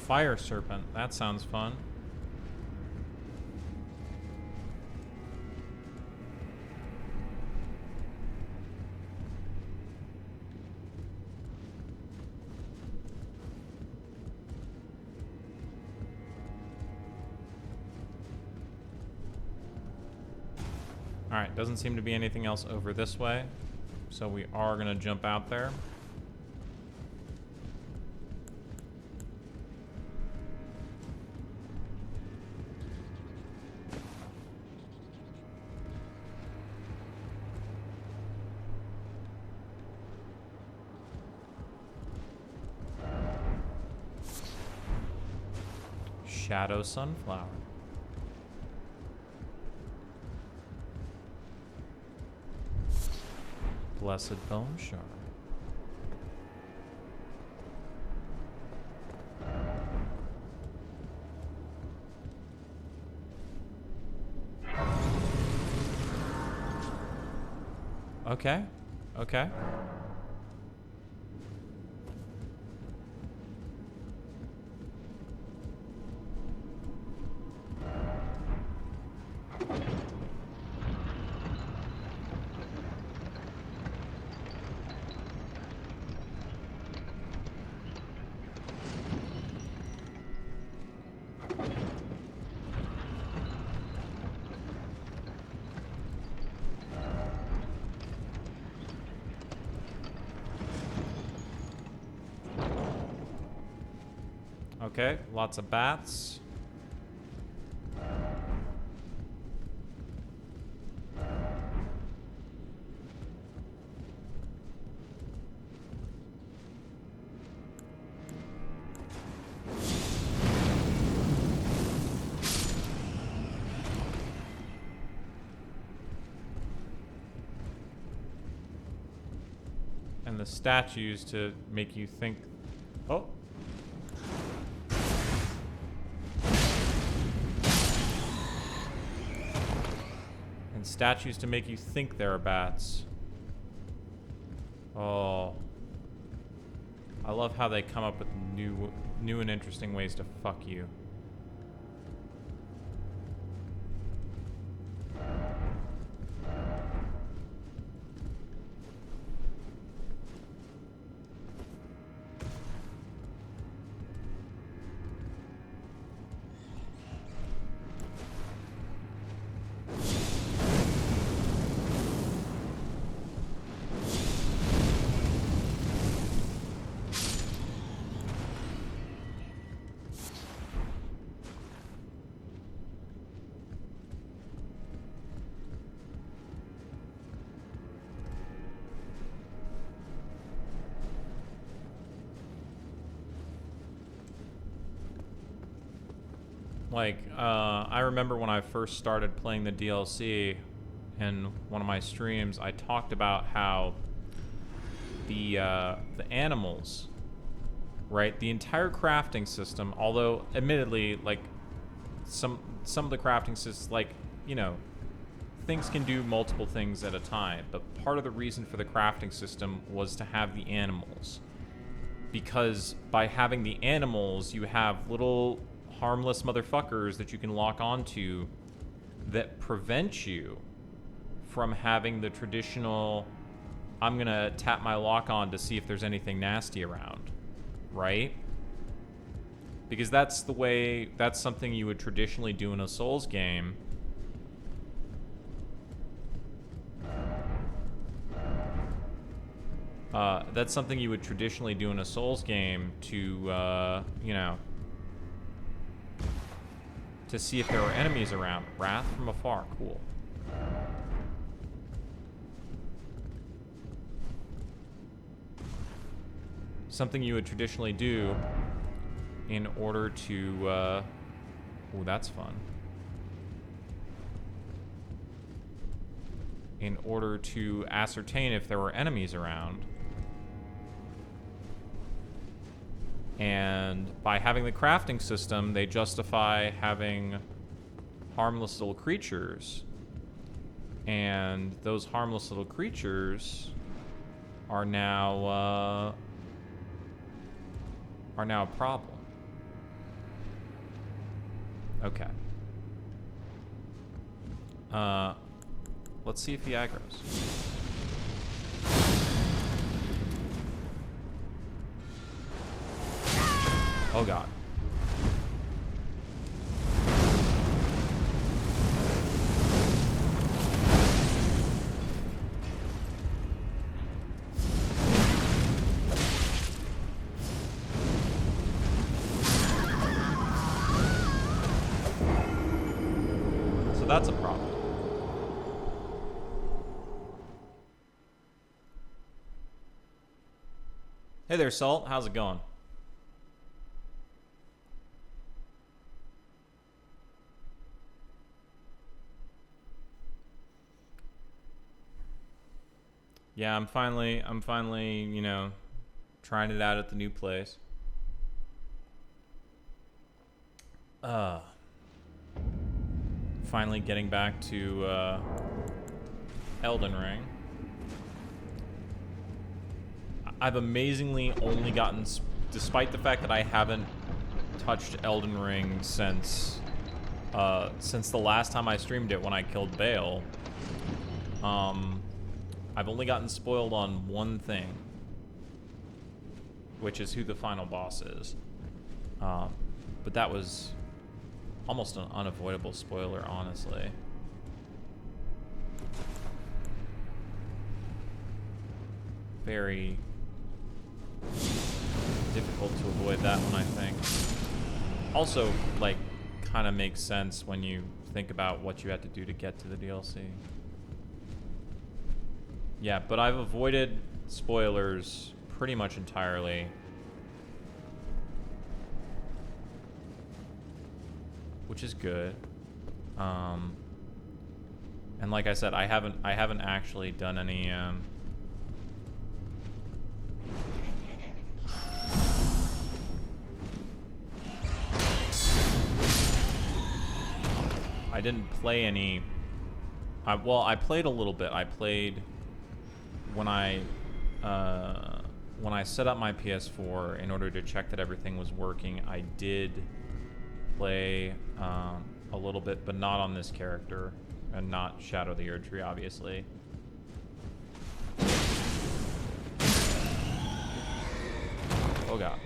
Fire serpent. That sounds fun. Alright, doesn't seem to be anything else over this way. So we are going to jump out there. Shadow sunflower. Blessed bone shard. Okay. Okay. Okay, lots of bats. And the statues to make you think. Oh. And statues to make you think there are bats. Oh. I love how they come up with new and interesting ways to fuck you. Like, I remember when I first started playing the DLC in one of my streams, I talked about how the animals, right? The entire crafting system, although admittedly, like, some of the crafting systems, like, you know, things can do multiple things at a time, but part of the reason for the crafting system was to have the animals. Because by having the animals, you have little harmless motherfuckers that you can lock onto that prevent you from having the traditional, I'm gonna tap my lock on to see if there's anything nasty around, right? Because that's the way, that's something you would traditionally do in a Souls game. That's something you would traditionally do in a Souls game to, you know, to see if there are enemies around. Wrath from afar, cool. Something you would traditionally do in order to, oh, that's fun. In order to ascertain if there were enemies around. And by having the crafting system, they justify having harmless little creatures. And those harmless little creatures are now a problem. Okay. Let's see if he aggros. Oh god. So that's a problem. Hey there, Salt. How's it going? Yeah, I'm finally, you know, trying it out at the new place. Finally getting back to Elden Ring. I've amazingly only gotten, despite the fact that I haven't touched Elden Ring since the last time I streamed it when I killed Bale. I've only gotten spoiled on one thing, which is who the final boss is. But that was almost an unavoidable spoiler, honestly. Very difficult to avoid that one, I think. Also, like, kind of makes sense when you think about what you had to do to get to the DLC. Yeah, but I've avoided spoilers pretty much entirely. Which is good. And like I said, I haven't actually done any I didn't play any. Well, I played a little bit. I played when I set up my PS4 in order to check that everything was working. I did play a little bit, but not on this character, and not Shadow the Erdtree, obviously. Oh god.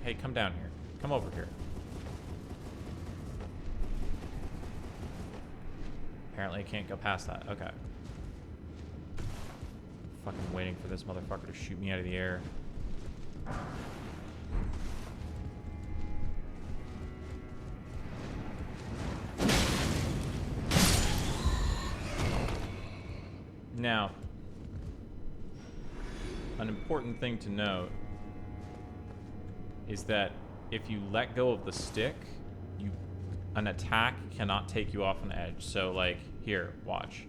Hey, come down here. Come over here. Apparently I can't go past that. Okay. Fucking waiting for this motherfucker to shoot me out of the air. Now, an important thing to note is that if you let go of the stick, an attack cannot take you off an edge. So, like, here, watch.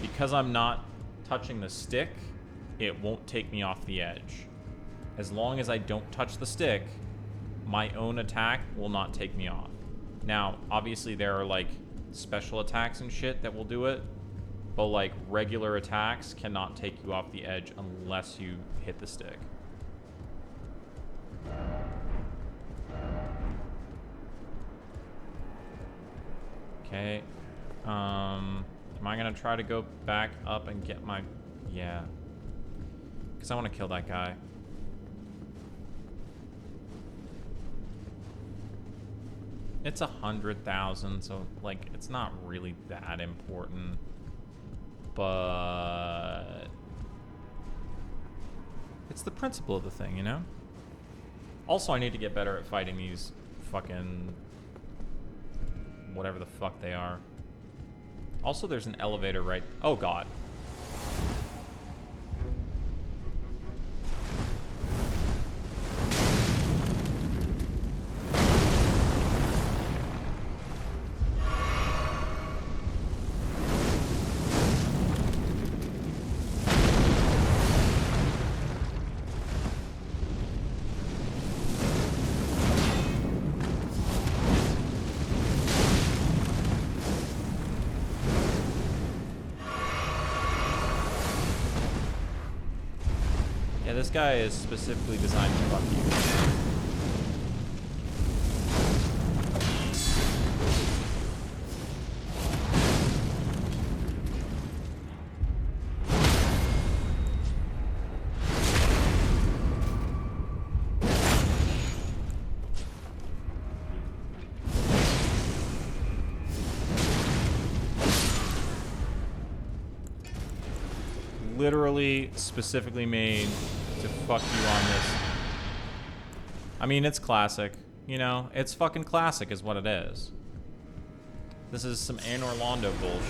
Because I'm not touching the stick, it won't take me off the edge. As long as I don't touch the stick, my own attack will not take me off. Now, obviously there are like special attacks and shit that will do it, but like regular attacks cannot take you off the edge unless you hit the stick. Okay. Am I gonna try to go back up and get my... Yeah. Because I want to kill that guy. It's 100,000, so, like, it's not really that important. But... it's the principle of the thing, you know? Also, I need to get better at fighting these fucking... whatever the fuck they are. Also, there's an elevator right... Oh, God. This guy is specifically designed to fuck you. Literally, specifically made to fuck you on this. I mean, it's classic. You know, it's fucking classic is what it is. This is some Anne Orlando bullshit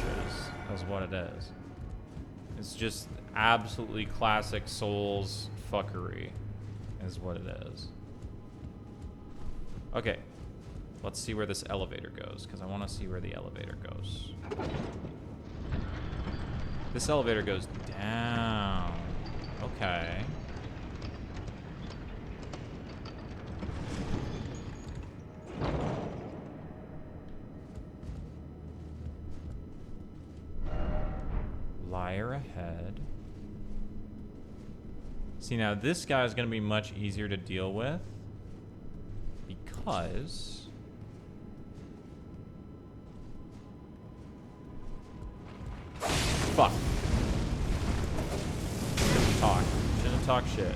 is what it is. It's just absolutely classic Souls fuckery is what it is. Okay. Let's see where this elevator goes, because I want to see where the elevator goes. This elevator goes down. Okay. Liar ahead. See, now this guy is going to be much easier to deal with because fuck. Shouldn't talk shit.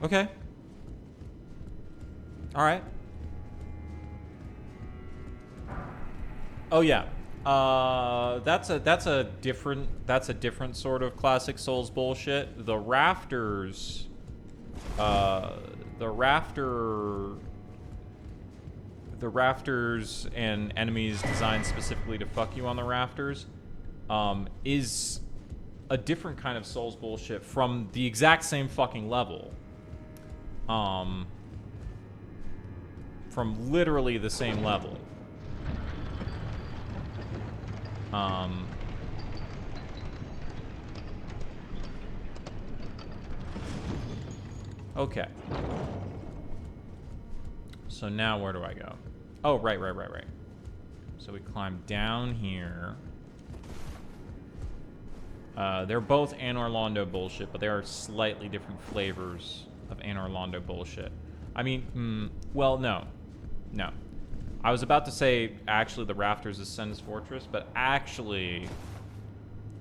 Okay. All right. Oh yeah. That's a different sort of classic Souls bullshit. The rafters and enemies designed specifically to fuck you on the rafters is a different kind of Souls bullshit from the exact same fucking level. From literally the same level. Okay. So now where do I go? Oh, right. So we climb down here. They're both Anor Londo bullshit, but they are slightly different flavors of Anor Londo bullshit. I mean, well, no. No. I was about to say, actually, the Rafters is Sen's Fortress, but actually,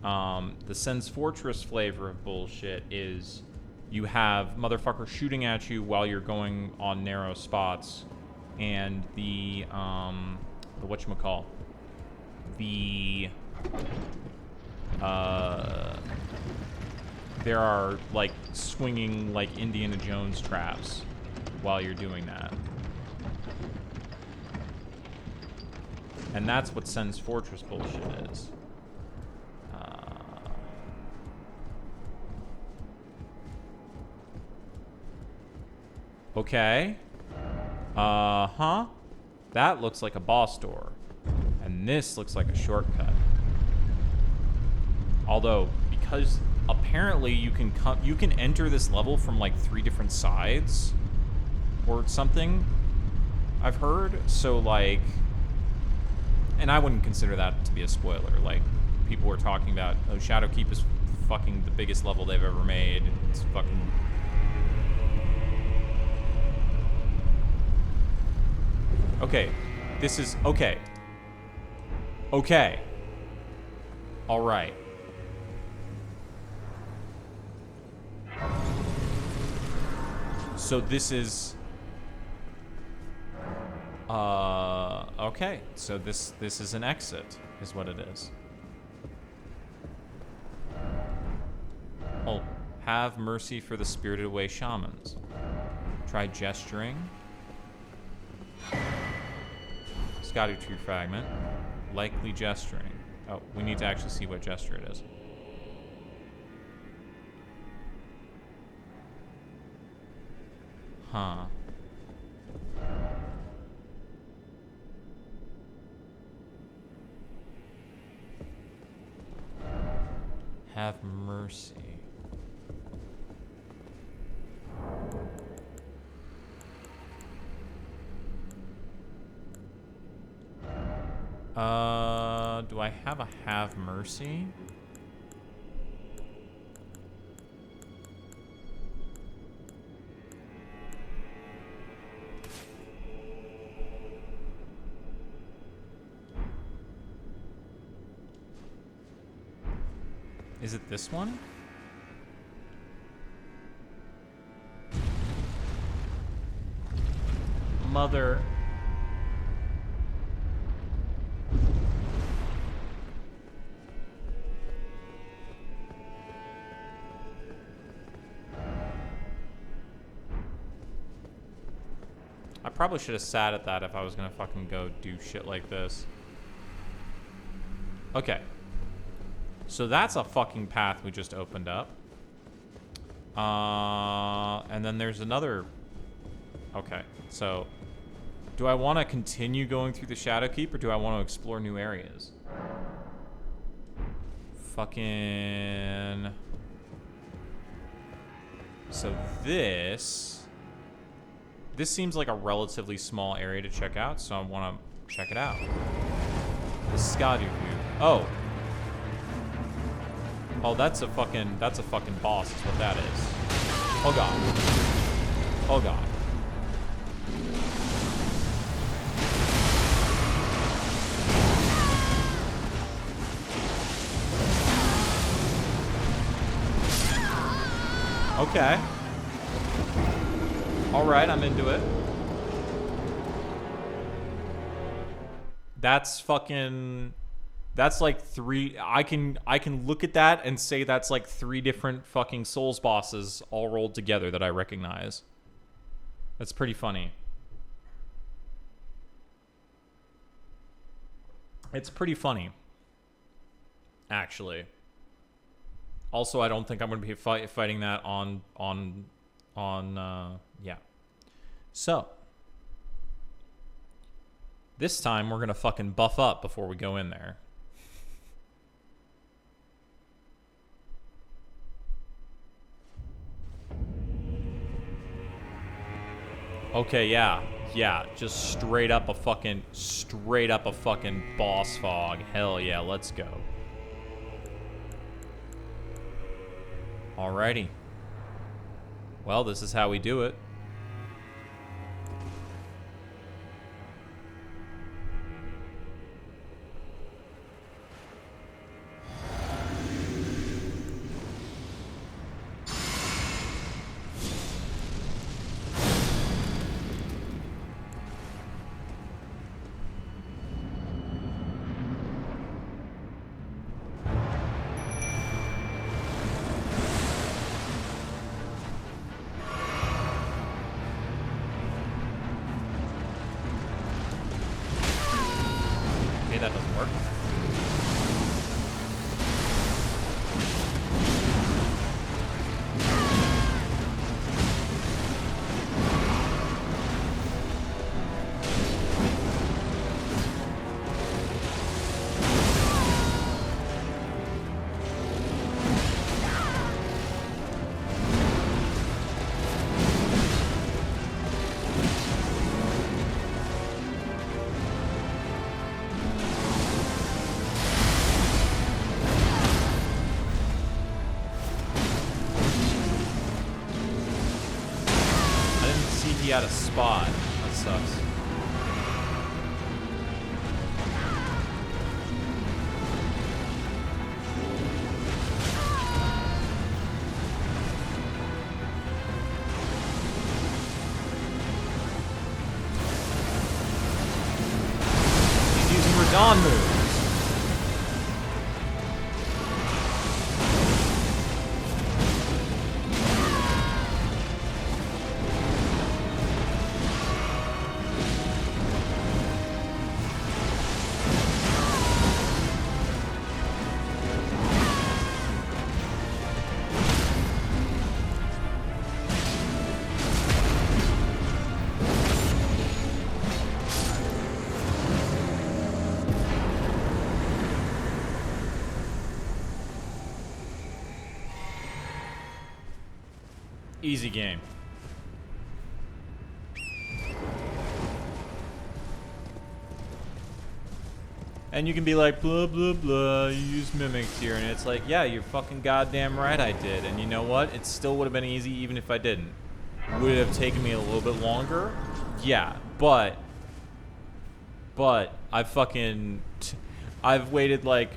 the Sen's Fortress flavor of bullshit is you have motherfuckers shooting at you while you're going on narrow spots, and the whatchamacall, there are, like, swinging, like, Indiana Jones traps while you're doing that. And that's what Sen's Fortress bullshit is. Okay. Huh? That looks like a boss door. And this looks like a shortcut. Although, because apparently you can enter this level from like 3 different sides or something, I've heard. So like, and I wouldn't consider that to be a spoiler. Like, people were talking about, oh, Shadowkeep is fucking the biggest level they've ever made. It's fucking... Okay. This is... Okay. Okay. Alright. So this is... Okay. So this is an exit, is what it is. Oh, have mercy for the spirited away shamans. Try gesturing. Scotty tree fragment. Likely gesturing. Oh, we need to actually see what gesture it is. Huh. Have mercy. Do I have mercy? Is it this one? Mother. I probably should have sat at that if I was gonna fucking go do shit like this. Okay. So that's a fucking path we just opened up. And then there's another... Okay, so... Do I want to continue going through the Shadowkeep, or do I want to explore new areas? Fucking... So this seems like a relatively small area to check out, so I want to check it out. The Skadu view. Oh. Oh, that's a fucking boss is what that is. Oh god. Oh god. Okay. Alright, I'm into it. That's fucking... That's like 3... I can look at that and say that's like 3 different fucking Souls bosses all rolled together that I recognize. That's pretty funny. It's pretty funny. Actually. Also, I don't think I'm going to be fighting that on yeah. So. This time, we're going to fucking buff up before we go in there. Okay, yeah. Yeah, just straight up a fucking boss fog. Hell yeah, let's go. Alrighty. Well, this is how we do it. Okay, that doesn't work. He had a spot. That sucks. He's using Radon moves. Easy game. And you can be like, blah, blah, blah, you use mimics here. And it's like, yeah, you're fucking goddamn right I did. And you know what? It still would have been easy even if I didn't. Would it have taken me a little bit longer? Yeah, but I've waited like,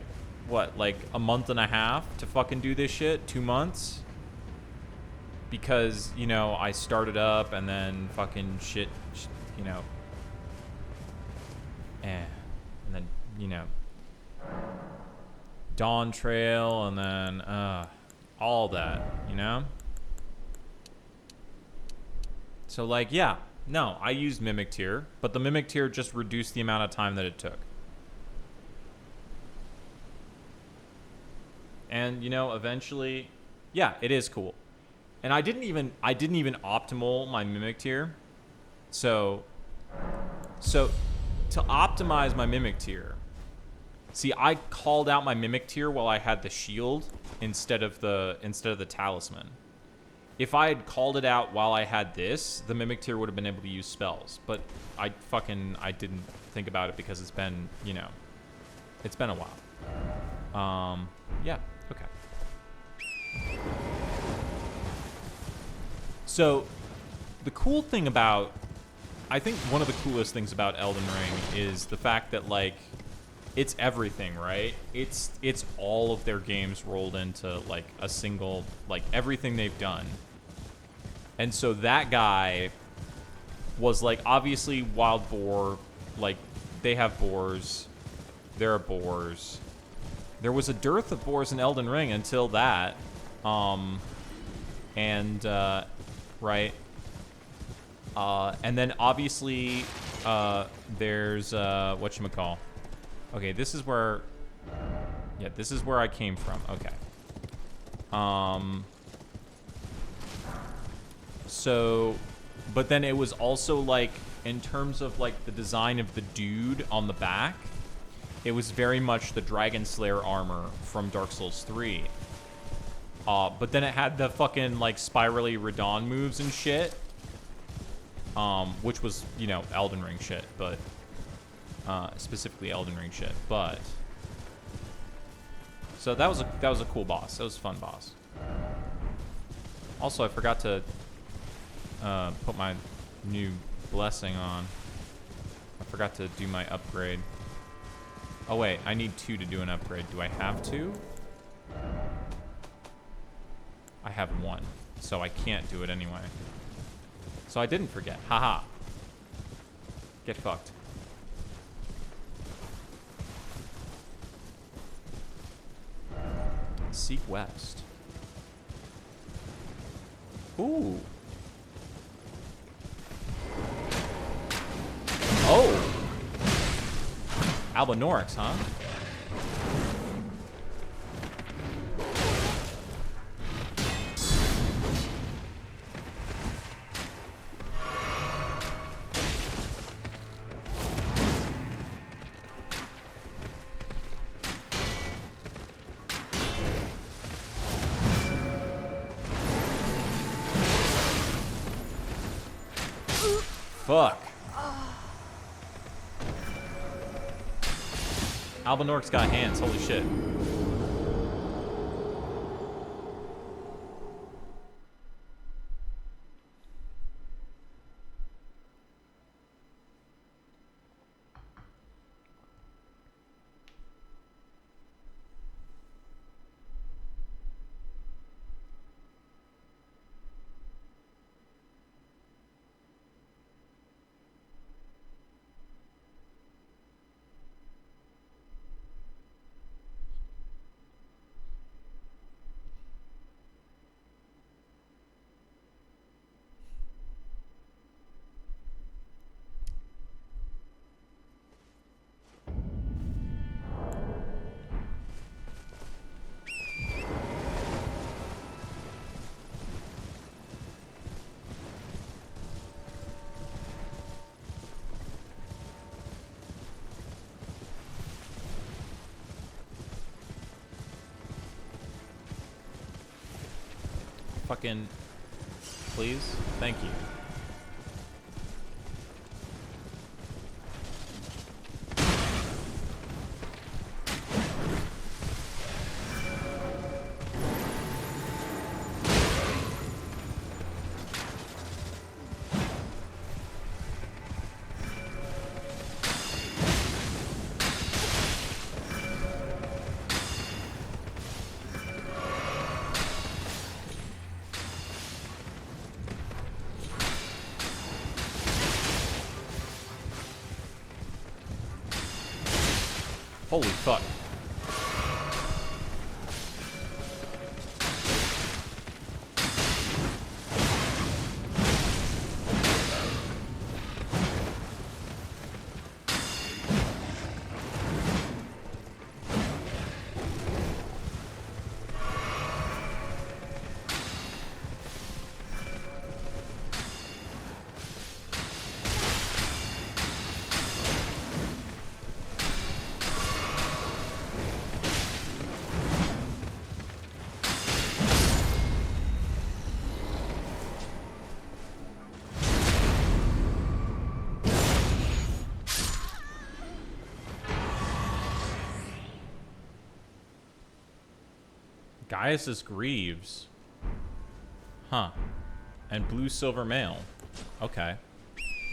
what, like a month and a half to fucking do this shit? 2 months? Because, you know, I started up and then fucking shit, you know. And then, you know. Dawn Trail and then, all that, you know? So, like, yeah. No, I used Mimic Tier, but the Mimic Tier just reduced the amount of time that it took. And, you know, eventually, yeah, it is cool. And I didn't even optimal my Mimic Tier. So to optimize my Mimic Tier, see, I called out my Mimic Tier while I had the shield instead of the talisman. If I had called it out while I had this, the Mimic Tier would have been able to use spells. But I didn't think about it because it's been, you know, it's been a while. Yeah, okay. So, the cool thing about, I think one of the coolest things about Elden Ring is the fact that, like, it's everything, right? It's all of their games rolled into, like, a single, like, everything they've done. And so that guy was, like, obviously wild boar, like, they have boars, there are boars. There was a dearth of boars in Elden Ring until that, right? And then obviously, there's, whatchamacall. Okay, this is where, yeah, this is where I came from, okay. So, but then it was also, like, in terms of, like, the design of the dude on the back, it was very much the Dragon Slayer armor from Dark Souls 3. But then it had the fucking, like, spirally Radon moves and shit. Which was, you know, Elden Ring shit, but... specifically Elden Ring shit, but... So that was a cool boss. That was a fun boss. Also, I forgot to put my new blessing on. I forgot to do my upgrade. Oh wait, I need 2 to do an upgrade. Do I have 2? I have 1, so I can't do it anyway. So I didn't forget. Haha. Get fucked. Seek west. Ooh. Oh. Albinorix, huh? Fuck. Albinorix got hands, holy shit. Fucking, please? Thank you. Holy fuck. Gaius Greaves. Huh. And Blue Silver Mail. Okay.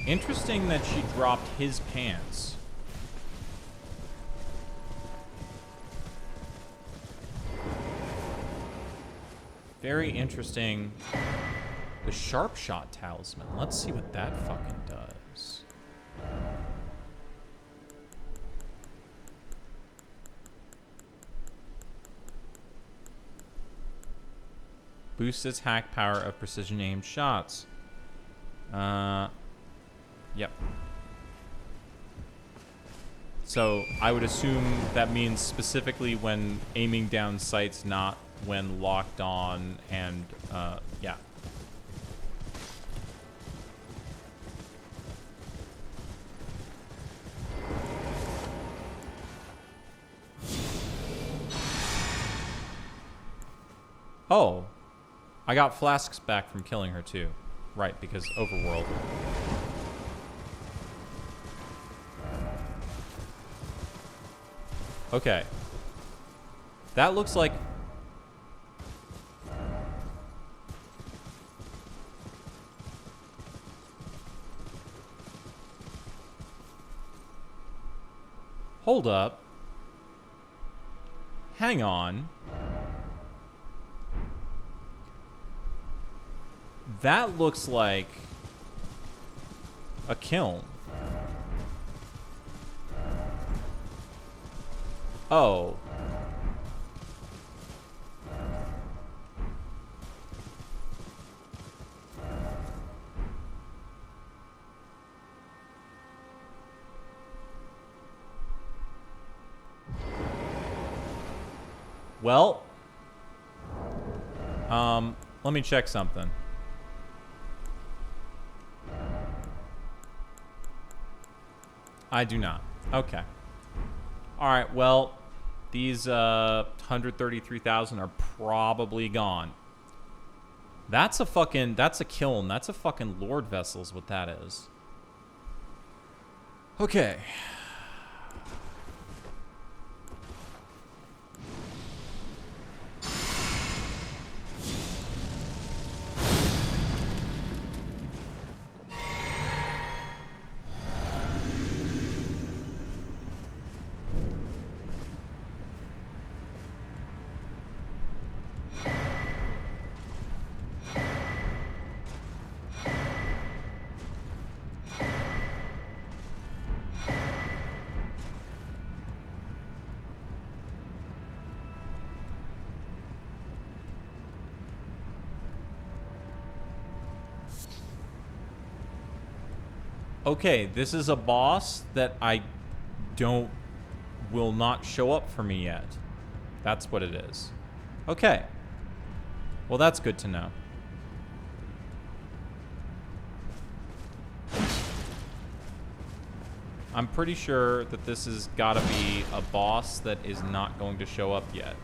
Interesting that she dropped his pants. Very interesting. The Sharp Shot Talisman. Let's see what that fucking does. Boosts its hack power of precision aimed shots. Yep. So I would assume that means specifically when aiming down sights, not when locked on, and yeah. Oh. I got flasks back from killing her too. Right, because overworld. Okay. That looks like... Hold up. Hang on. That looks like a kiln. Oh. Well, let me check something. I do not. Okay. All right, well, these 133,000 are probably gone. That's a kiln. That's a fucking Lord vessel is what that is. Okay. Okay, this is a boss that will not show up for me yet. That's what it is. Okay. Well, that's good to know. I'm pretty sure that this has got to be a boss that is not going to show up yet.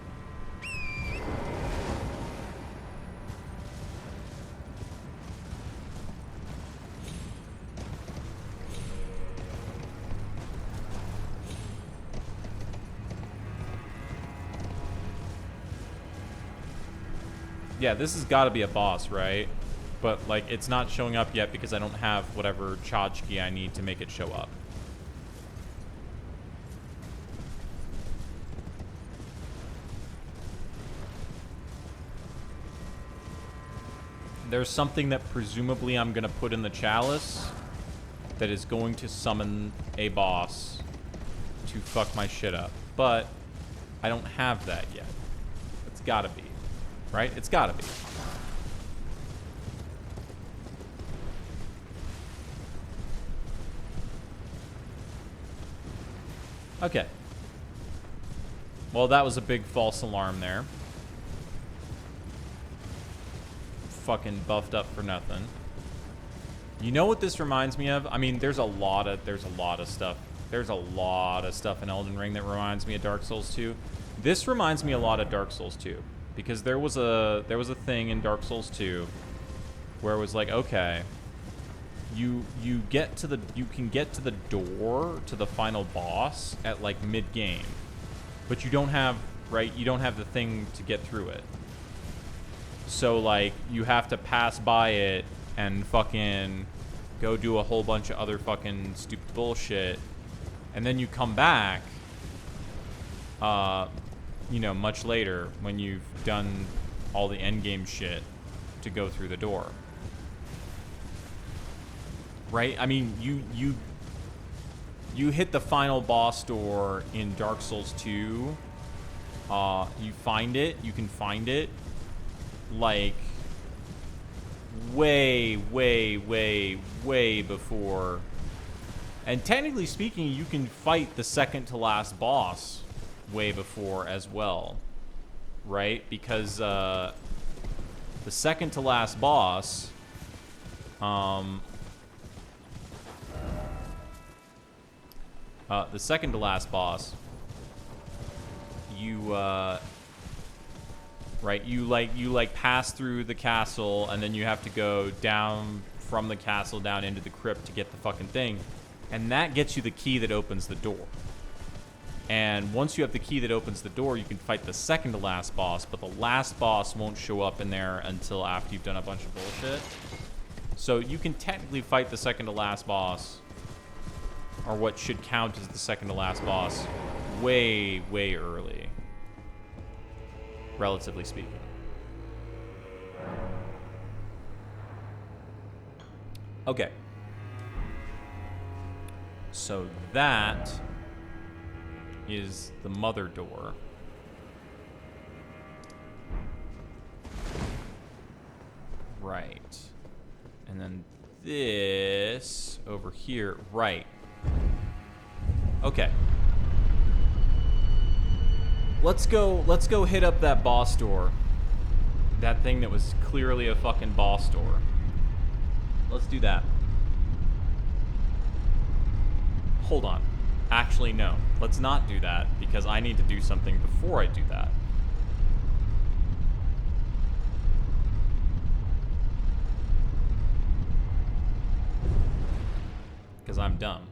Yeah, this has got to be a boss, right? But, like, it's not showing up yet because I don't have whatever tchotchke I need to make it show up. There's something that presumably I'm going to put in the chalice that is going to summon a boss to fuck my shit up. But I don't have that yet. It's got to be. Right? It's gotta be. Okay. Well, that was a big false alarm there. Fucking buffed up for nothing. You know what this reminds me of? I mean, there's a lot of stuff. There's a lot of stuff in Elden Ring that reminds me of Dark Souls 2. This reminds me a lot of Dark Souls 2. Because there was a thing in Dark Souls 2 where it was like, okay, you can get to the door to the final boss at like mid game, but you don't have the thing to get through it. So like you have to pass by it and fucking go do a whole bunch of other fucking stupid bullshit, and then you come back. You know, much later when you've done all the endgame shit to go through the door. Right? I mean, you hit the final boss door in Dark Souls 2. You can find it like way before. And technically speaking, you can fight the second to last boss way before as well, right? Because the second to last boss, you right, you pass through the castle, and then you have to go down from the castle down into the crypt to get the fucking thing, and that gets you the key that opens the door. And once you have the key that opens the door, you can fight the second to last boss, but the last boss won't show up in there until after you've done a bunch of bullshit. So you can technically fight the second to last boss or what should count as the second to last boss, way, way early. Relatively speaking. Okay. So that is the mother door. Right. And then this over here. Right. Okay. Let's go hit up that boss door. That thing that was clearly a fucking boss door. Let's do that. Hold on. Actually, no. Let's not do that, because I need to do something before I do that. Because I'm dumb.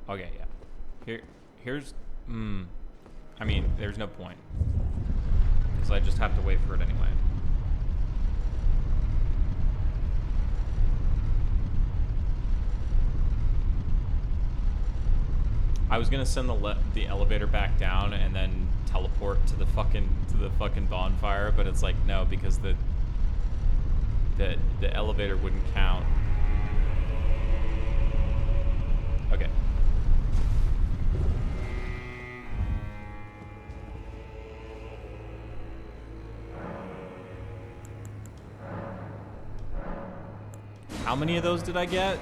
Okay, yeah. Here's... I mean, there's no point. Because I just have to wait for it anyway. I was gonna send the elevator back down and then teleport to the fucking bonfire, but it's like no, because the elevator wouldn't count. Okay. How many of those did I get?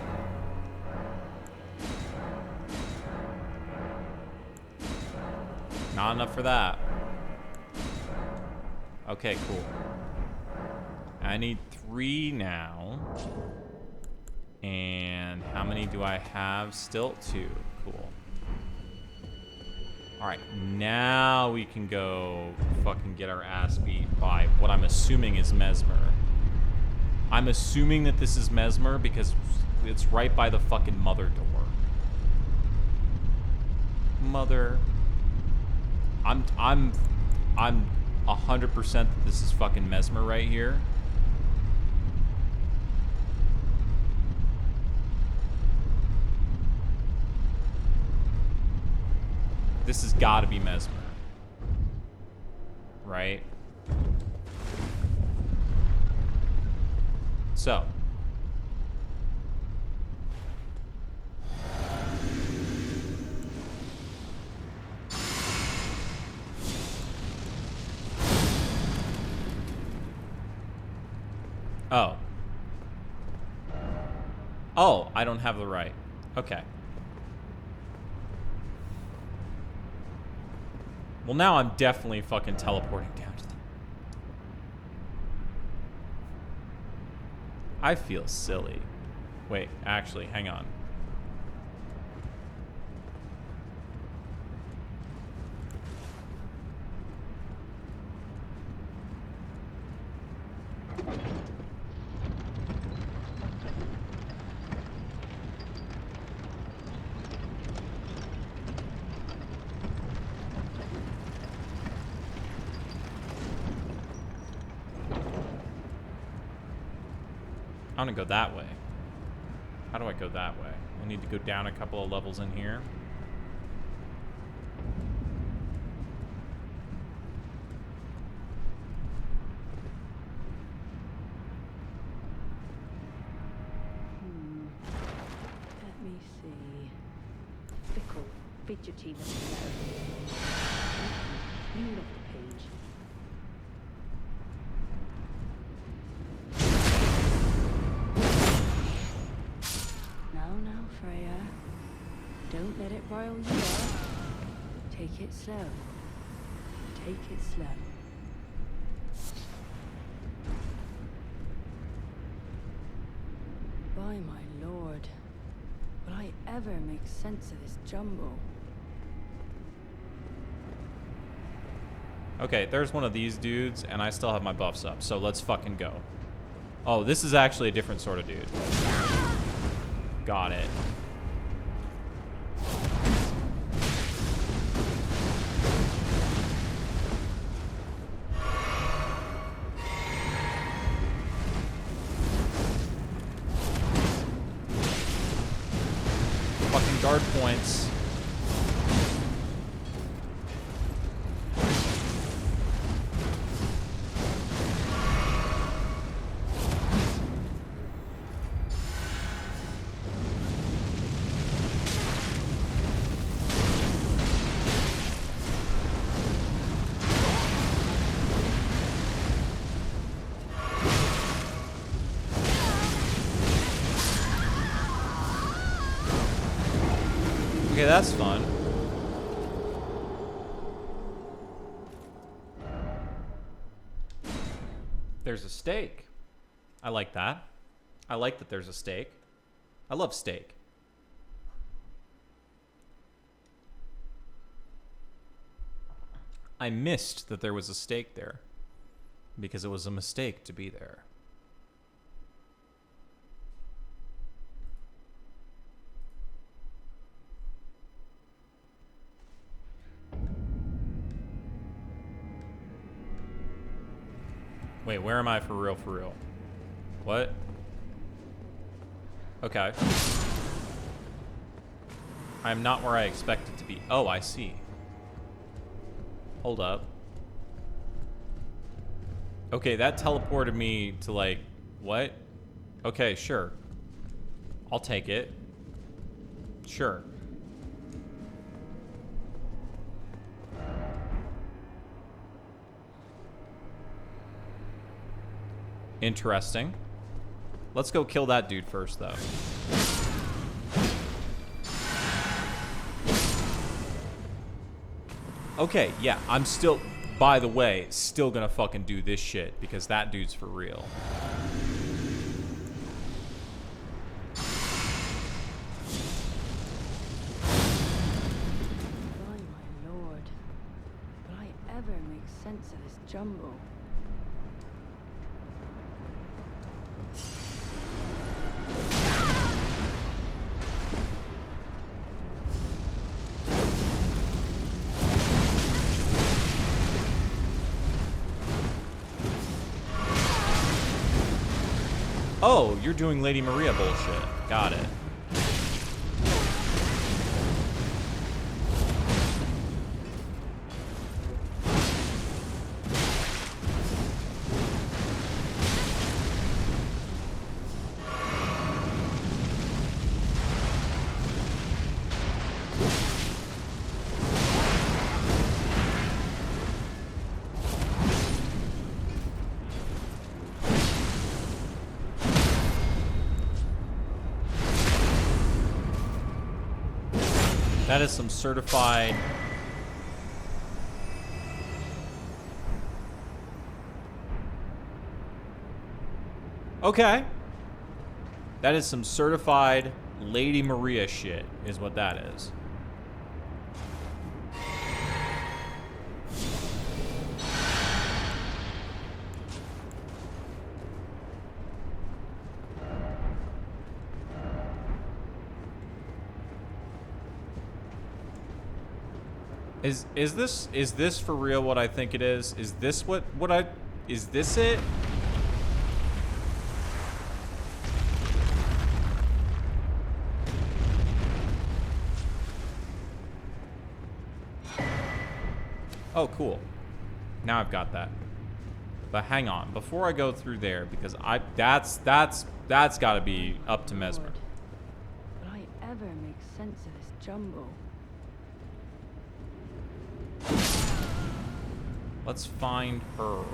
Not enough for that. Okay, cool. I need 3 now. And how many do I have? Still 2. Cool. Alright, now we can go fucking get our ass beat by what I'm assuming is Mesmer. I'm assuming that this is Mesmer because it's right by the fucking mother door. Mother. I'm 100% that this is fucking Mesmer right here. This has got to be Mesmer. Right? So. Oh. Oh, I don't have the right. Okay. Well, now I'm definitely fucking teleporting down to them. I feel silly. Wait, actually, hang on. I want to go that way. How do I go that way? I need to go down a couple of levels in here. Let me see. Fickle, fidgety little you love the page. Now, Freya. Don't let it rile you up. Take it slow. Take it slow. By my lord. Will I ever make sense of this jumble? Okay, there's one of these dudes, and I still have my buffs up, so let's fucking go. Oh, this is actually a different sort of dude. Got it. Guard points. Okay, that's fun. There's a steak. I like that. I like that there's a steak. I love steak. I missed that there was a steak there because it was a mistake to be there. Wait, where am I for real, for real? What? Okay. I'm not where I expected to be. Oh, I see. Hold up. Okay, that teleported me to like, what? Okay, sure. I'll take it. Sure. Interesting. Let's go kill that dude first, though. Okay, yeah, I'm still, by the way, still gonna fucking do this shit because that dude's for real. By my lord, will I ever make sense of this jumble? Oh, you're doing Lady Maria bullshit. Got it. That is some certified... Okay. That is some certified Lady Maria shit, is what that is. Is this for real what I think it is? Is this is this it? Oh, cool. Now I've got that. But hang on, before I go through there, because that's got to be up to Mesmer. Will I ever make sense of this jumble? Let's find her.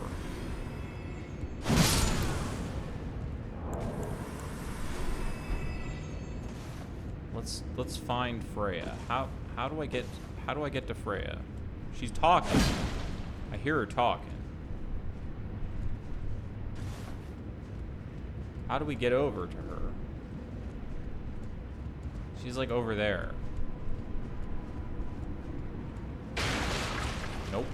Let's find Freya. How do I get to Freya? She's talking. I hear her talking. How do we get over to her? She's like over there. Nope.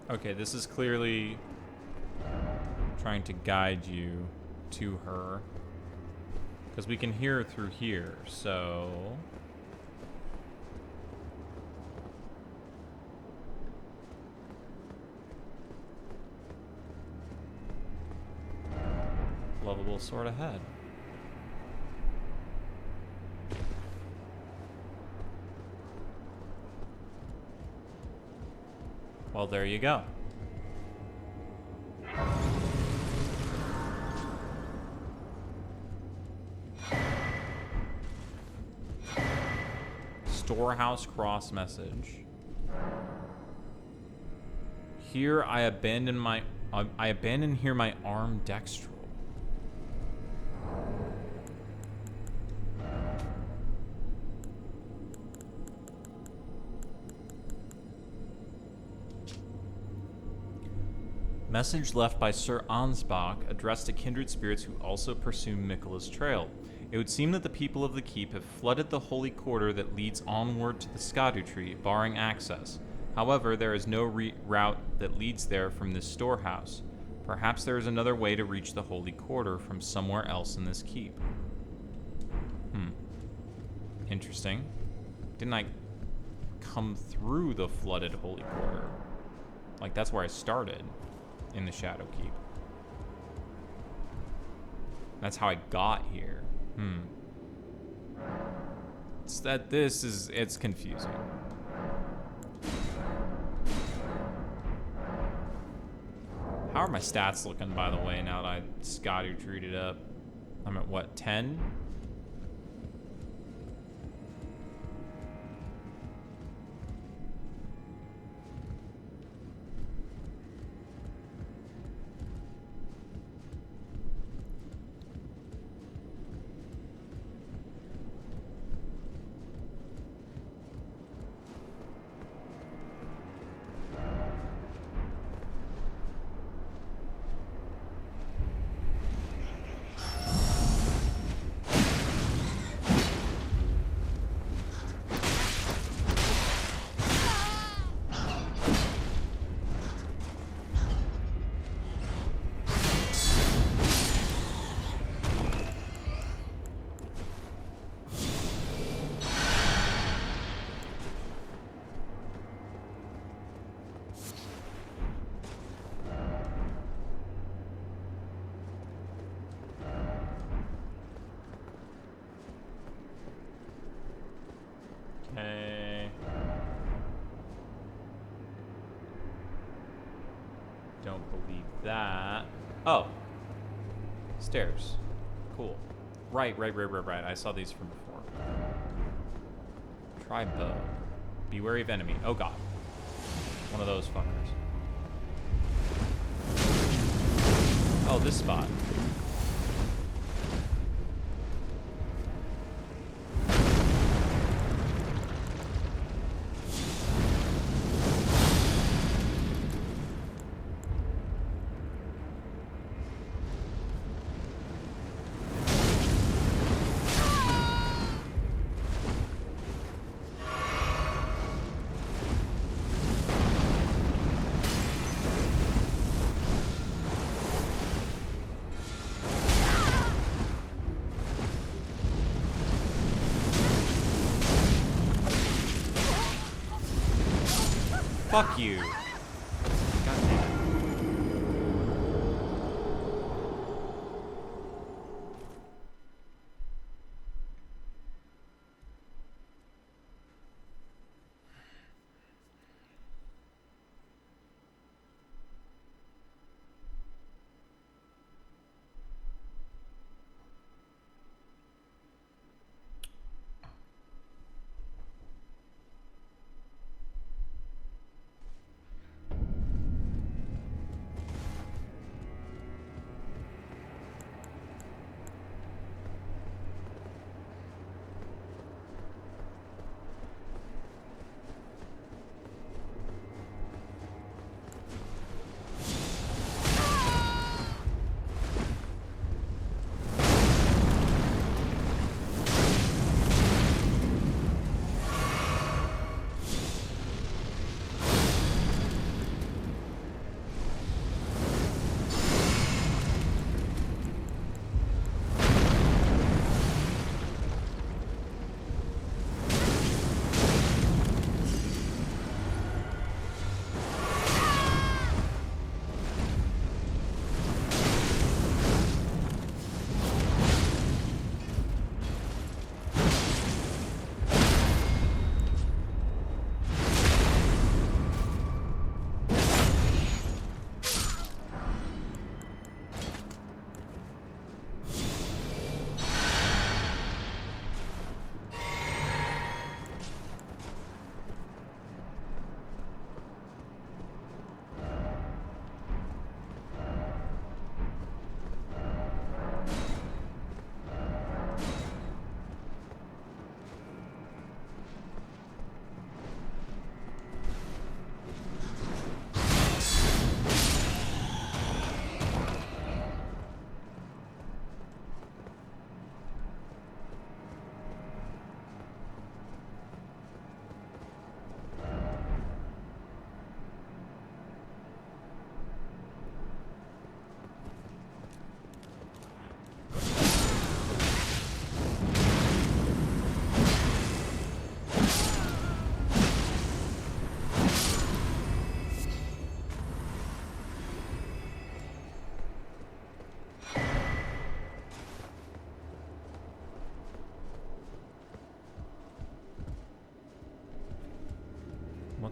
Okay, this is clearly trying to guide you to her. Because we can hear her through here, so... Lovable sword ahead. Well, there you go. Storehouse cross message. Here I abandon here my arm dextral. Message left by Sir Ansbach addressed to kindred spirits who also pursue Miquella's trail. It would seem that the people of the keep have flooded the holy quarter that leads onward to the Erdtree, barring access. However, there is no route that leads there from this storehouse. Perhaps there is another way to reach the holy quarter from somewhere else in this keep. Interesting. Didn't I come through the flooded holy quarter? Like, that's where I started. In the Shadow Keep. That's how I got here. It's confusing. How are my stats looking, by the way, now that I Scotty treated up? I'm at what, 10? Okay. Don't believe that. Oh. Stairs. Cool. Right. I saw these from before. Try bow. Be wary of enemy. Oh god. One of those fuckers. Oh, this spot. Fuck you. God damn it.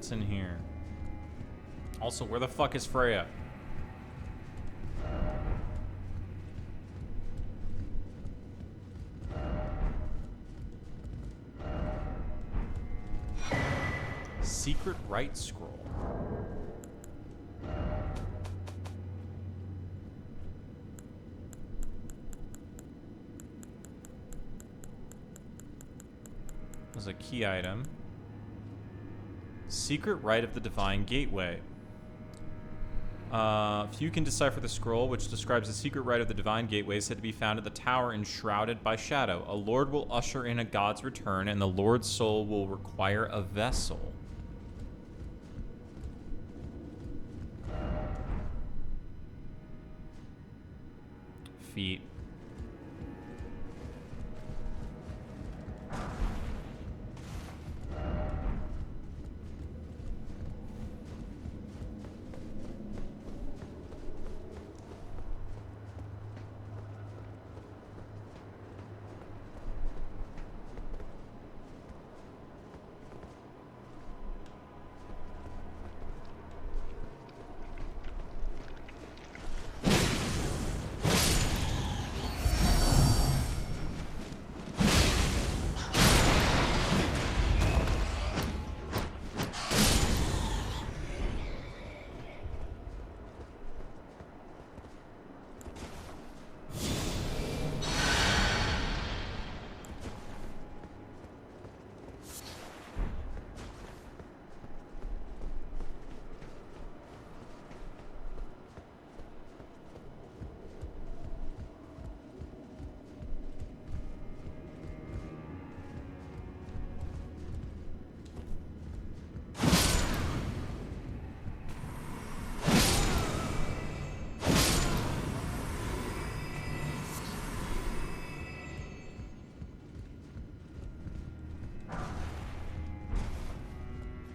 What's in here? Also, where the fuck is Freya? Secret right scroll. There's a key item. Secret right of the Divine Gateway. Few can decipher the scroll, which describes the secret right of the Divine Gateway, said to be found at the tower enshrouded by shadow. A lord will usher in a god's return, and the lord's soul will require a vessel. Feet.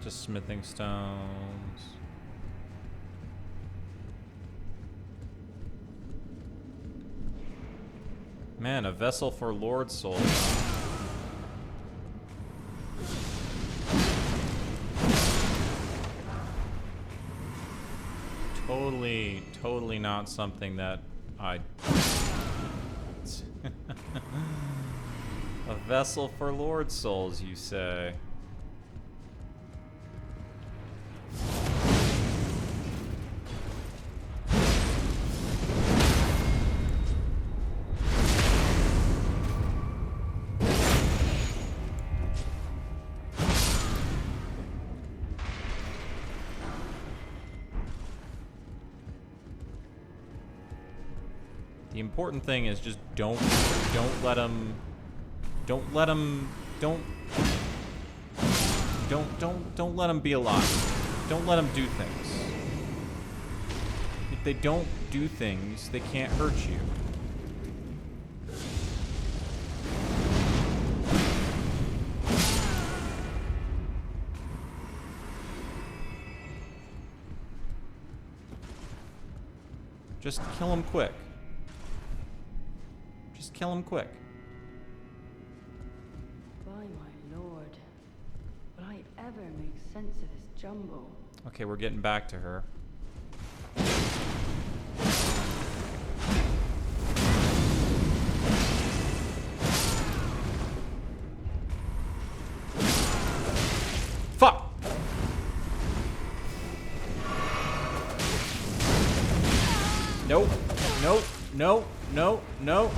Just smithing stones. Man, a vessel for Lord Soul. Totally not something that I... A vessel for Lord Souls, you say? The important thing is just don't let him let him be alive. Don't let him do things. If they don't do things, they can't hurt you. Just kill him quick. Just kill him quick. By my lord, will I ever make sense of this jumble? Okay, we're getting back to her. Fuck! Nope. Nope. Nope. Nope. Nope.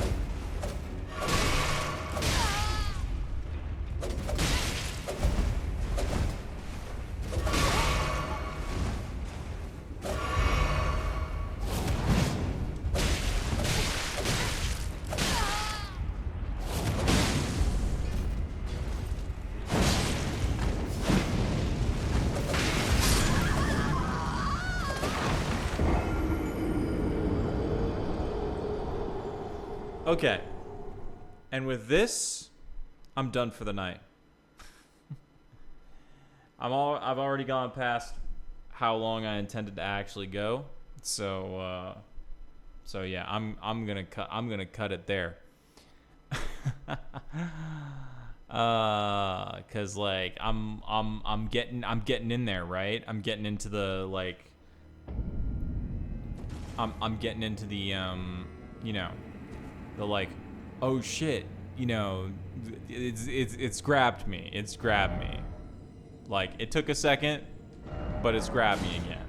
Okay. And with this, I'm done for the night. I've already gone past how long I intended to actually go. So yeah, I'm going to cut it there. Cause like I'm getting in there, right? I'm getting into the like I'm getting into the you know, the like, oh shit, you know, it's grabbed me. It's grabbed me. Like it took a second, but it's grabbed me again.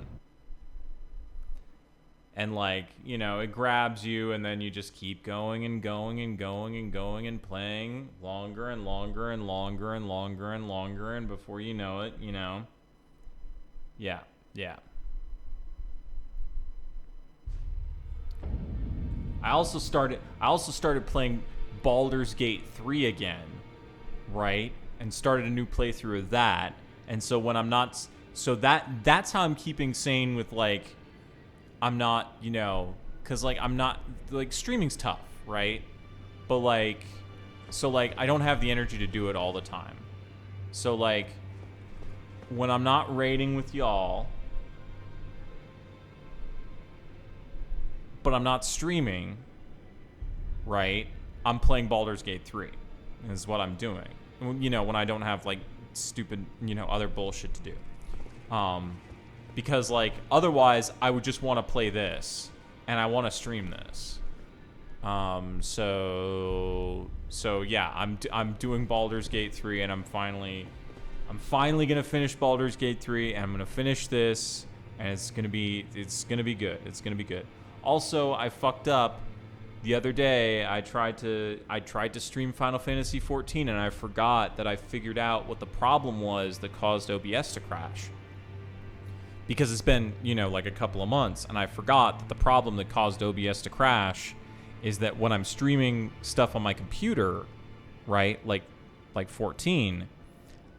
And like, you know, it grabs you and then you just keep going and going and going and going and playing longer and longer and longer and longer and longer, and before you know it, you know. Yeah. I also started playing Baldur's Gate 3 again, right? And started a new playthrough of that. And so when I'm not, so that's how I'm keeping sane with like, I'm not, you know, cause like I'm not, like streaming's tough, right? But like, so like I don't have the energy to do it all the time. So like when I'm not raiding with y'all, but I'm not streaming, right? I'm playing Baldur's Gate 3 is what I'm doing. You know, when I don't have like stupid, you know, other bullshit to do. Because like otherwise I would just want to play this and I want to stream this. So yeah, I'm doing Baldur's Gate 3 and I'm finally going to finish Baldur's Gate 3 and I'm going to finish this and it's going to be good. It's going to be good. Also, I fucked up the other day. I tried to stream Final Fantasy 14 and I forgot that I figured out what the problem was that caused OBS to crash. Because it's been, you know, like a couple of months, and I forgot that the problem that caused OBS to crash is that when I'm streaming stuff on my computer, right, like 14,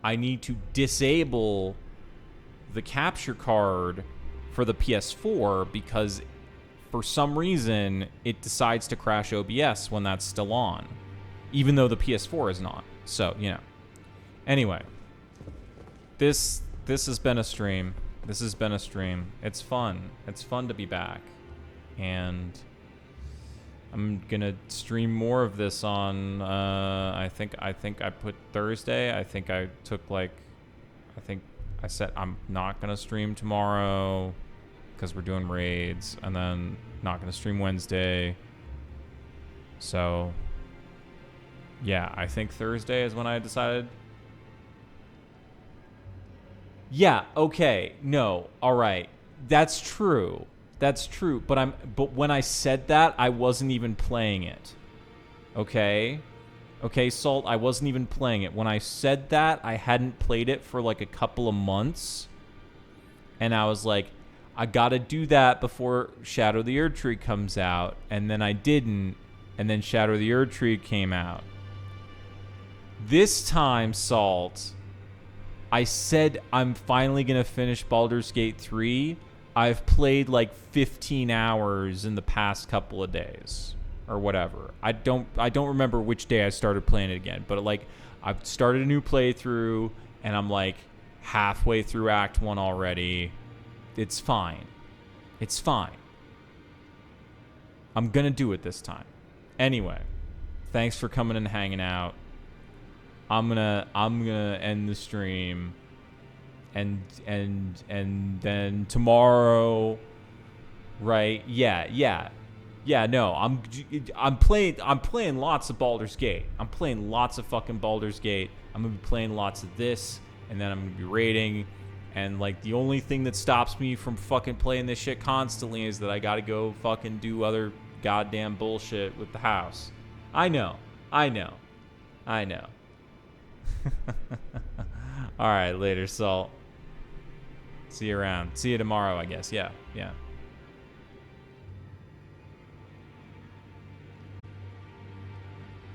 I need to disable the capture card for the PS4 because for some reason it decides to crash OBS when that's still on, even though the PS4 is not. So, you know. Anyway, this has been a stream. It's fun. It's fun to be back. And I'm gonna stream more of this on I think I put Thursday. I think I said I'm not gonna stream tomorrow because we're doing raids, and then not gonna stream Wednesday. So yeah, I think Thursday is when I decided. Yeah, okay. No. All right. That's true. But when I said that, I wasn't even playing it. Okay? Okay, Salt, I wasn't even playing it. When I said that, I hadn't played it for like a couple of months. And I was like, I got to do that before Shadow the Erdtree comes out, and then I didn't, and then Shadow the Erdtree came out. This time, Salt, I said I'm finally going to finish Baldur's Gate 3. I've played like 15 hours in the past couple of days or whatever. I don't remember which day I started playing it again, but like I've started a new playthrough and I'm like halfway through Act 1 already. It's fine. I'm going to do it this time. Anyway, thanks for coming and hanging out. I'm gonna end the stream, and then tomorrow, right? Yeah. No, I'm playing lots of Baldur's Gate. I'm playing lots of fucking Baldur's Gate. I'm gonna be playing lots of this, and then I'm gonna be raiding. And like the only thing that stops me from fucking playing this shit constantly is that I gotta go fucking do other goddamn bullshit with the house. I know. All right, later, Salt. See you around. See you tomorrow, I guess. Yeah.